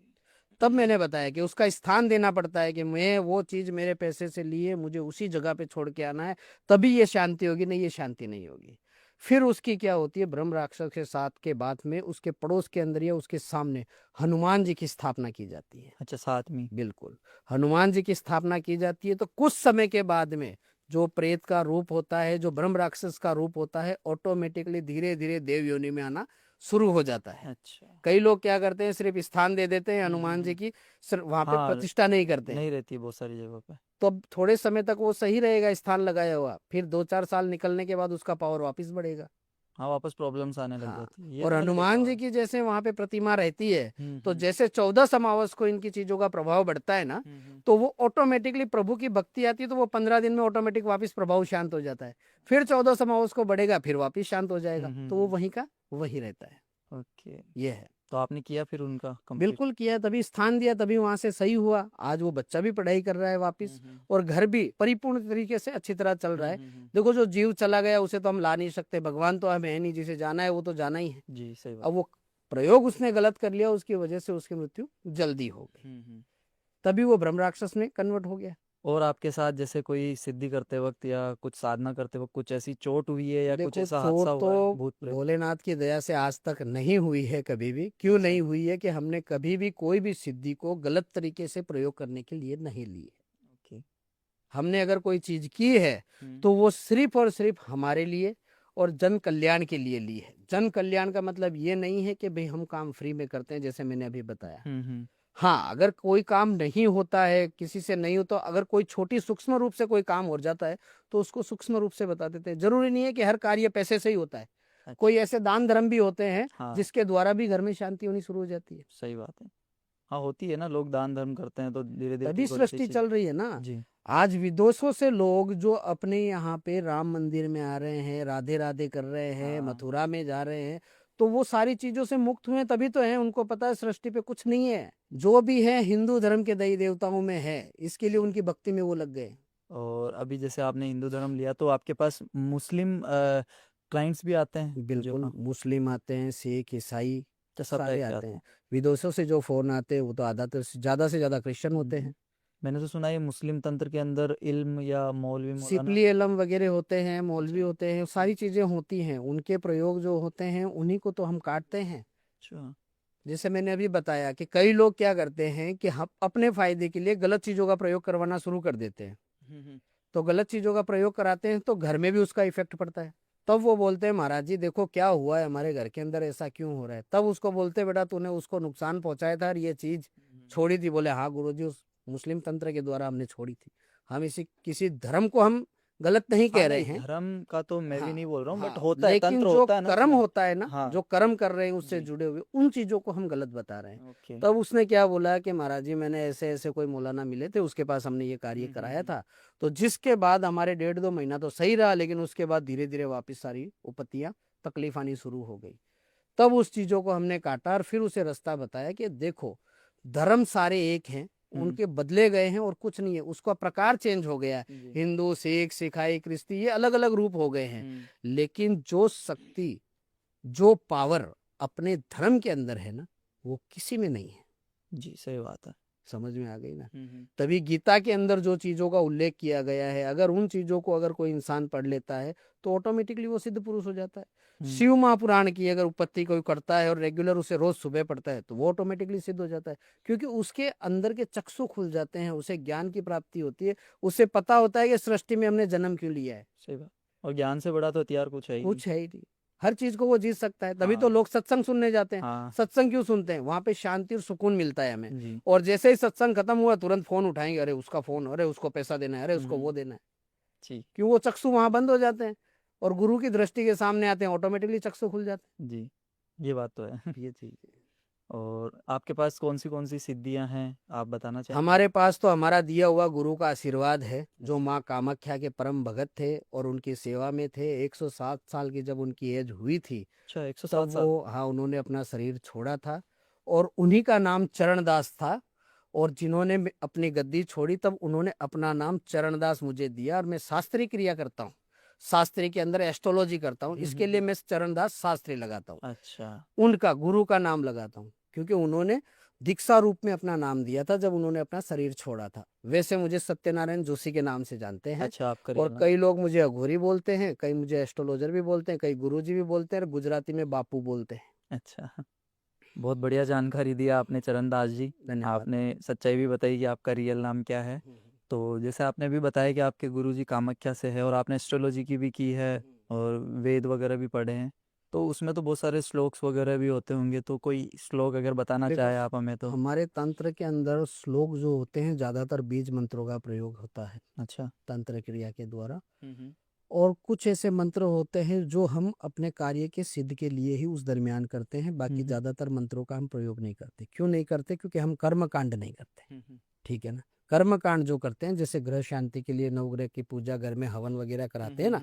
तब मैंने बताया कि उसका स्थान देना पड़ता है कि मैं वो चीज मेरे पैसे से लिए, मुझे उसी जगह पे छोड़ के आना है, तभी ये शांति होगी, नहीं ये शांति नहीं होगी। फिर उसकी क्या होती है, ब्रह्म राक्षस के साथ के बाद में उसके पड़ोस के अंदर या उसके सामने हनुमान जी की स्थापना की जाती है। अच्छा साथ में बिल्कुल, हनुमान जी की स्थापना की जाती है। तो कुछ समय के बाद में जो प्रेत का रूप होता है, जो ब्रह्म राक्षस का रूप होता है, ऑटोमेटिकली धीरे धीरे देव योनि में आना शुरू हो जाता है। अच्छा कई लोग क्या करते हैं, सिर्फ स्थान दे देते हैं हनुमान जी की, सिर्फ वहां पे हाँ प्रतिष्ठा नहीं करते हैं। नहीं रहती है बहुत सारी जगहों पे तो अब थोड़े समय तक वो सही रहेगा स्थान लगाया हुआ, फिर 2-4 साल निकलने के बाद उसका पावर वापस बढ़ेगा। हाँ वापस प्रॉब्लम्स आने लग हाँ, जाती है ये और तो मैंने देखा हनुमान हुआ जी है की जैसे वहां पे प्रतिमा रहती है, तो हम्म जैसे 14 समावस को इनकी चीजों का प्रभाव बढ़ता है ना, तो वो ऑटोमेटिकली प्रभु की भक्ति आती है, तो वो 15 दिन में ऑटोमेटिक वापस प्रभाव शांत हो जाता है। फिर 14 समावस को बढ़ेगा, फिर वापस शांत हो जाएगा, तो वो वहीं का वही रहता है। ओके ये है। तो आपने किया फिर उनका कंप्लीट? बिल्कुल किया, तभी स्थान दिया, तभी वहां से सही हुआ। आज वो बच्चा भी पढ़ाई कर रहा है वापस, और घर भी परिपूर्ण तरीके से अच्छी तरह चल रहा है। देखो, जो जीव चला गया उसे तो हम ला नहीं सकते, भगवान तो हमें है नहीं, जिसे जाना है वो तो जाना ही है। जी सही बात। अब वो प्रयोग उसने गलत कर लिया, उसकी वजह से उसकी मृत्यु जल्दी हो गई, तभी वो ब्रह्म राक्षस में कन्वर्ट हो गया। और आपके साथ जैसे कोई सिद्धि करते वक्त या कुछ साधना करते वक्त कुछ ऐसी चोट हुई है या कुछ देखो, ऐसा चोट हादसा हुआ है तो भूत प्रेत? भोलेनाथ की दया से आज तक नहीं हुई है कभी भी। क्यों अच्छा। नहीं हुई है कि हमने कभी भी कोई भी सिद्धि को गलत तरीके से प्रयोग करने के लिए नहीं ली है। ओके। हमने अगर कोई चीज की है तो वो सिर्फ और सिर्फ हमारे लिए और जन कल्याण के लिए ली है। जन कल्याण का मतलब ये नहीं है कि भाई हम काम फ्री में करते हैं, जैसे मैंने अभी बताया। हाँ, अगर कोई काम नहीं होता है, किसी से नहीं होता, अगर कोई छोटी सूक्ष्म रूप से कोई काम हो जाता है तो उसको सूक्ष्म रूप से बता देते हैं। जरूरी नहीं है कि हर कार्य पैसे से ही होता है। अच्छा। कोई ऐसे दान धर्म भी होते हैं हाँ जिसके द्वारा भी घर में शांति होनी शुरू हो जाती है। सही बात है। हाँ होती है ना, लोग दान धर्म करते हैं तो धीरे धीरे तभी सृष्टि चल रही है ना। जी। आज विदेशों से लोग जो अपने यहाँ पे राम मंदिर में आ रहे हैं, राधे राधे कर रहे हैं, हाँ। मथुरा में जा रहे हैं, तो वो सारी चीजों से मुक्त हुए तभी तो हैं। उनको पता है सृष्टि पे कुछ नहीं है, जो भी है हिंदू धर्म के देवी देवताओं में है, इसके लिए उनकी भक्ति में वो लग गए। और अभी जैसे आपने हिंदू धर्म लिया तो आपके पास मुस्लिम क्लाइंट्स भी आते हैं जो बिल्कुल, मुस्लिम आते हैं, सिख, ईसाई सब सारे टाइप के आते आते हैं। हैं? विदेशों से जो फोन आते हैं वो तो ज्यादातर से ज्यादा क्रिश्चियन होते हैं। मैंने तो सुना है मुस्लिम तंत्र के अंदर इल्म या मौलवी मौलाना। सिपली एलम वगैरह होते हैं, मौलवी अच्छा। होते हैं, सारी चीजें होती हैं। उनके प्रयोग जो होते हैं उन्हीं को तो हम काटते हैं। अच्छा। जैसे मैंने अभी बताया कि कई लोग क्या करते हैं कि हम अपने फायदे के लिए गलत चीजों का प्रयोग करवाना शुरू कर देते हैं। तो गलत चीजों का प्रयोग कराते हैं तो घर में भी उसका इफेक्ट पड़ता है। तब वो बोलते हैं महाराज जी देखो क्या हुआ है, हमारे घर के अंदर ऐसा क्यों हो रहा है। तब उसको बोलते बेटा तूने उसको नुकसान पहुंचाया था और ये चीज छोड़ी थी। बोले हाँ गुरुजी, उस मुस्लिम तंत्र के द्वारा हमने छोड़ी थी। हम इसी किसी धर्म को हम गलत नहीं हाँ कह रहे नहीं, हैं। धर्म का तो मैं भी हाँ नहीं बोल रहा हूँ, बट हाँ, होता है, लेकिन तंत्र जो होता है ना कर्म उसमें। होता है ना, हाँ जो कर्म कर रहे हैं उससे जी। जुड़े हुए, उन चीजों को हम गलत बता रहे हैं। ओके। तब उसने क्या बोला कि महाराज जी मैंने ऐसे ऐसे कोई मौलाना मिले थे, उसके पास हमने ये कार्य कराया था। तो जिसके बाद हमारे 1.5-2 महीना तो सही रहा, लेकिन उसके बाद धीरे धीरे वापिस सारी उपत्तियां तकलीफ आनी शुरू हो गई। तब उस चीजों को हमने काटा और फिर उसे रास्ता बताया कि देखो धर्म सारे एक हैं, उनके बदले गए हैं और कुछ नहीं है, उसका प्रकार चेंज हो गया है। जी। हिंदू, सिख, सिखाई, क्रिस्ती, ये अलग अलग रूप हो गए हैं। लेकिन जो शक्ति, जो पावर अपने धर्म के अंदर है ना, वो किसी में नहीं है। जी सही बात है। समझ में आ गई ना। तभी गीता के अंदर जो चीजों का उल्लेख किया गया है, अगर उन चीजों को अगर कोई इंसान पढ़ लेता है तो ऑटोमेटिकली वो सिद्ध पुरुष हो जाता है। शिव महापुराण की अगर उपत्ति कोई करता है और रेगुलर उसे रोज सुबह पढ़ता है तो वो ऑटोमेटिकली सिद्ध हो जाता है, क्योंकि उसके अंदर के चक्षु खुल जाते हैं, उसे ज्ञान की प्राप्ति होती है, उसे पता होता है कि सृष्टि में हमने जन्म क्यों लिया है। सही बात। और ज्ञान से बड़ा तो हथियार कुछ है ही नहीं। कुछ है ही नहीं, हर चीज को वो जीत सकता है। तभी तो हाँ लोग सत्संग सुनने जाते हैं। हाँ सत्संग क्यों सुनते हैं? वहां पे शांति और सुकून मिलता है हमें। जी। और जैसे ही सत्संग खत्म हुआ तुरंत फोन उठाएंगे, अरे उसका फोन, अरे उसको पैसा देना है, अरे उसको वो देना है। जी क्यों? वो चक्षु वहां बंद हो जाते हैं और गुरु की दृष्टि के सामने आते हैं, ऑटोमेटिकली चक्षु खुल जाते जी, ये बात तो है। हैं। ये चीज है। और आपके पास कौन सी सिद्धियां हैं, आप बताना चाहेंगे? हमारे पास तो हमारा दिया हुआ गुरु का आशीर्वाद है, जो माँ कामाख्या के परम भगत थे और उनकी सेवा में थे। 107 साल की जब उनकी एज हुई थी अच्छा, 107 तब साल। वो, हाँ, उन्होंने अपना शरीर छोड़ा था और उन्हीं का नाम चरणदास था। और जिन्होंने अपनी गद्दी छोड़ी तब उन्होंने अपना नाम चरणदास मुझे दिया। और मैं शास्त्रीय क्रिया करता हूँ, शास्त्री के अंदर एस्ट्रोलॉजी करता हूँ, इसके लिए मैं चरणदास शास्त्री लगाता हूँ। अच्छा। उनका गुरु का नाम लगाता हूँ क्योंकि उन्होंने दीक्षा रूप में अपना नाम दिया था जब उन्होंने अपना शरीर छोड़ा था। वैसे मुझे सत्यनारायण जोशी के नाम से जानते हैं। अच्छा, आप और करिए। कई लोग मुझे अघोरी बोलते हैं, कई मुझे एस्ट्रोलॉजर भी बोलते हैं, कई गुरुजी भी बोलते हैं और गुजराती में बापू बोलते हैं। अच्छा, बहुत बढ़िया जानकारी दिया आपने चरणदास जी। धन्यवाद। आपने सच्चाई भी बताई कि आपका रियल नाम क्या है। तो जैसे आपने भी बताया कि आपके गुरुजी कामाख्या से है और आपने एस्ट्रोलॉजी की भी की है और वेद वगैरह भी पढ़े हैं, तो उसमें तो बहुत सारे श्लोक्स वगैरह भी होते होंगे, तो कोई श्लोक अगर बताना देखो, चाहे आप हमें तो। हमारे तंत्र के अंदर श्लोक जो होते हैं ज्यादातर बीज मंत्रों का प्रयोग होता है अच्छा। तंत्र क्रिया के द्वारा। और कुछ ऐसे मंत्र होते हैं जो हम अपने कार्य के सिद्ध के लिए ही उस दरमियान करते हैं। बाकी ज्यादातर मंत्रों का हम प्रयोग नहीं करते। क्यों नहीं करते? क्योंकि हम कर्म कांड नहीं करते। ठीक है ना। कर्मकांड जो करते हैं, जैसे ग्रह शांति के लिए नवग्रह की पूजा, घर में हवन वगैरह कराते हैं ना,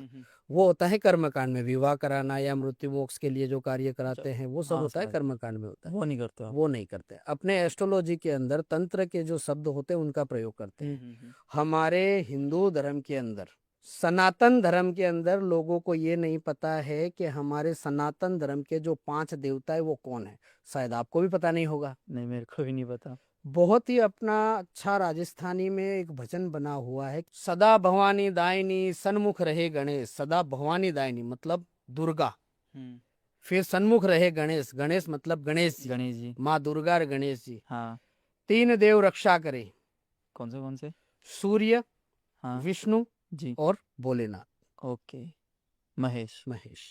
वो होता है कर्मकांड में। विवाह कराना या मृत्यु मोक्ष के लिए जो कार्य कराते हैं, वो सब हाँ होता है समझ कर्मकांड में होता है। वो नहीं करते आप। वो नहीं करते। अपने एस्ट्रोलॉजी के अंदर तंत्र के जो शब्द होते हैं उनका प्रयोग करते हैं। हमारे हिंदू धर्म के अंदर, सनातन धर्म के अंदर लोगों को ये नहीं पता है कि हमारे सनातन धर्म के जो 5 देवता है वो कौन है। शायद आपको भी पता नहीं होगा। नहीं, मेरे को भी नहीं पता। बहुत ही अपना अच्छा राजस्थानी में एक भजन बना हुआ है, सदा भवानी दायनी सन्मुख रहे गणेश। सदा भवानी दायनी मतलब दुर्गा, फिर सन्मुख रहे गणेश, गणेश मतलब गणेश जी, गणेश जी। माँ दुर्गा और गणेश जी। हाँ। 3 देव रक्षा करे, कौन से? सूर्य, हाँ विष्णु जी। और भोलेनाथ, ओके। महेश। महेश।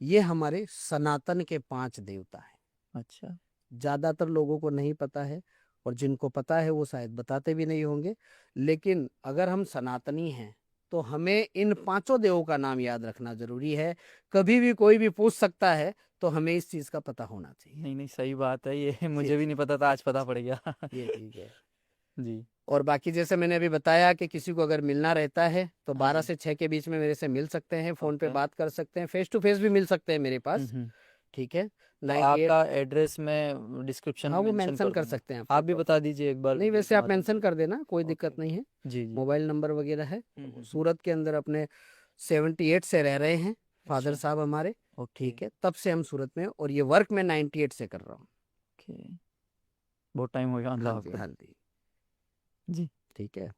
ये हमारे सनातन के 5 देवता हैं। अच्छा। ज्यादातर लोगों को नहीं पता है, और जिनको पता है वो शायद बताते भी नहीं होंगे। लेकिन अगर हम सनातनी हैं तो हमें इन 5 देवों का नाम याद रखना जरूरी है। कभी भी कोई भी पूछ सकता है, तो हमें इस चीज का पता होना चाहिए। नहीं नहीं, सही बात है ये। मुझे ये भी नहीं पता था, आज पता पड़ गया। ये ठीक है। जी। और बाकी जैसे मैंने अभी बताया कि किसी को अगर मिलना रहता है तो हाँ 12 जी। से 6 के बीच में मेरे से मिल सकते हैं, फोन पे ओके। बात कर सकते हैं, फेस टू फेस भी मिल सकते हैं मेरे पास। हम्म। ठीक है। तो 98। आपका एड्रेस में डिस्क्रिप्शन हाँ, में वो मेंशन मेंशन कर कर दूंगा। सकते हैं आप भी आपको। बता दीजिए एक बार नहीं, वैसे आप बात मेंशन में। कर देना, कोई ओके। दिक्कत नहीं है। जी जी। मोबाइल नंबर वगैरह है। हम्म। सूरत के अंदर अपने 78 से रह रहे हैं फादर अच्छा। साहब हमारे। ओके। ठीक है, तब से हम सूरत में, और ये वर्क मैं 98 से कर रहा हूँ। ओके। बहुत टाइम हो गया मतलब हाँ जी, आपका। हाँ जी। जी। ठीक है।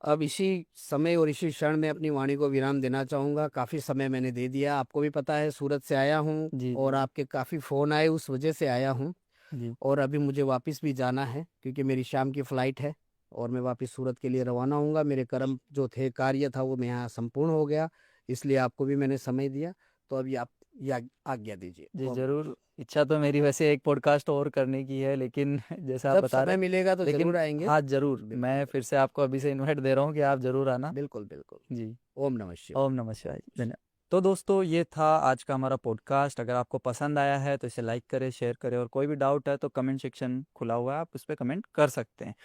अब इसी समय और इसी क्षण में अपनी वाणी को विराम देना चाहूंगा। काफी समय मैंने दे दिया, आपको भी पता है सूरत से आया हूँ, जी और जी। आपके काफी फोन आए, उस वजह से आया हूँ। जी। और अभी मुझे वापस भी जाना है, क्योंकि मेरी शाम की फ्लाइट है, और मैं वापस सूरत के लिए रवाना होऊंगा। मेरे कर्म जो थे, कार्य था, वो मैं यहाँ संपूर्ण हो गया, इसलिए आपको भी मैंने समय दिया। तो अभी आप या आज्ञा दीजिए। जी ओम। जरूर। इच्छा तो मेरी वैसे एक पॉडकास्ट और करने की है, लेकिन जैसा आप जब बता रहे समय हैं। मिलेगा तो लेकिन जरूर आएंगे। हाँ जरूर, बिल्कुल मैं फिर से आपको अभी से इनवाइट दे रहा हूँ कि आप जरूर आना। बिल्कुल बिल्कुल। जी। ओम नमः शिवाय। ओम नमः शिवाय। धन्यवाद। तो दोस्तों, ये था आज का हमारा पॉडकास्ट। अगर आपको पसंद आया है तो इसे लाइक करें, शेयर करें, और कोई भी डाउट है तो कमेंट सेक्शन खुला हुआ है, आप उस पर कमेंट कर सकते हैं।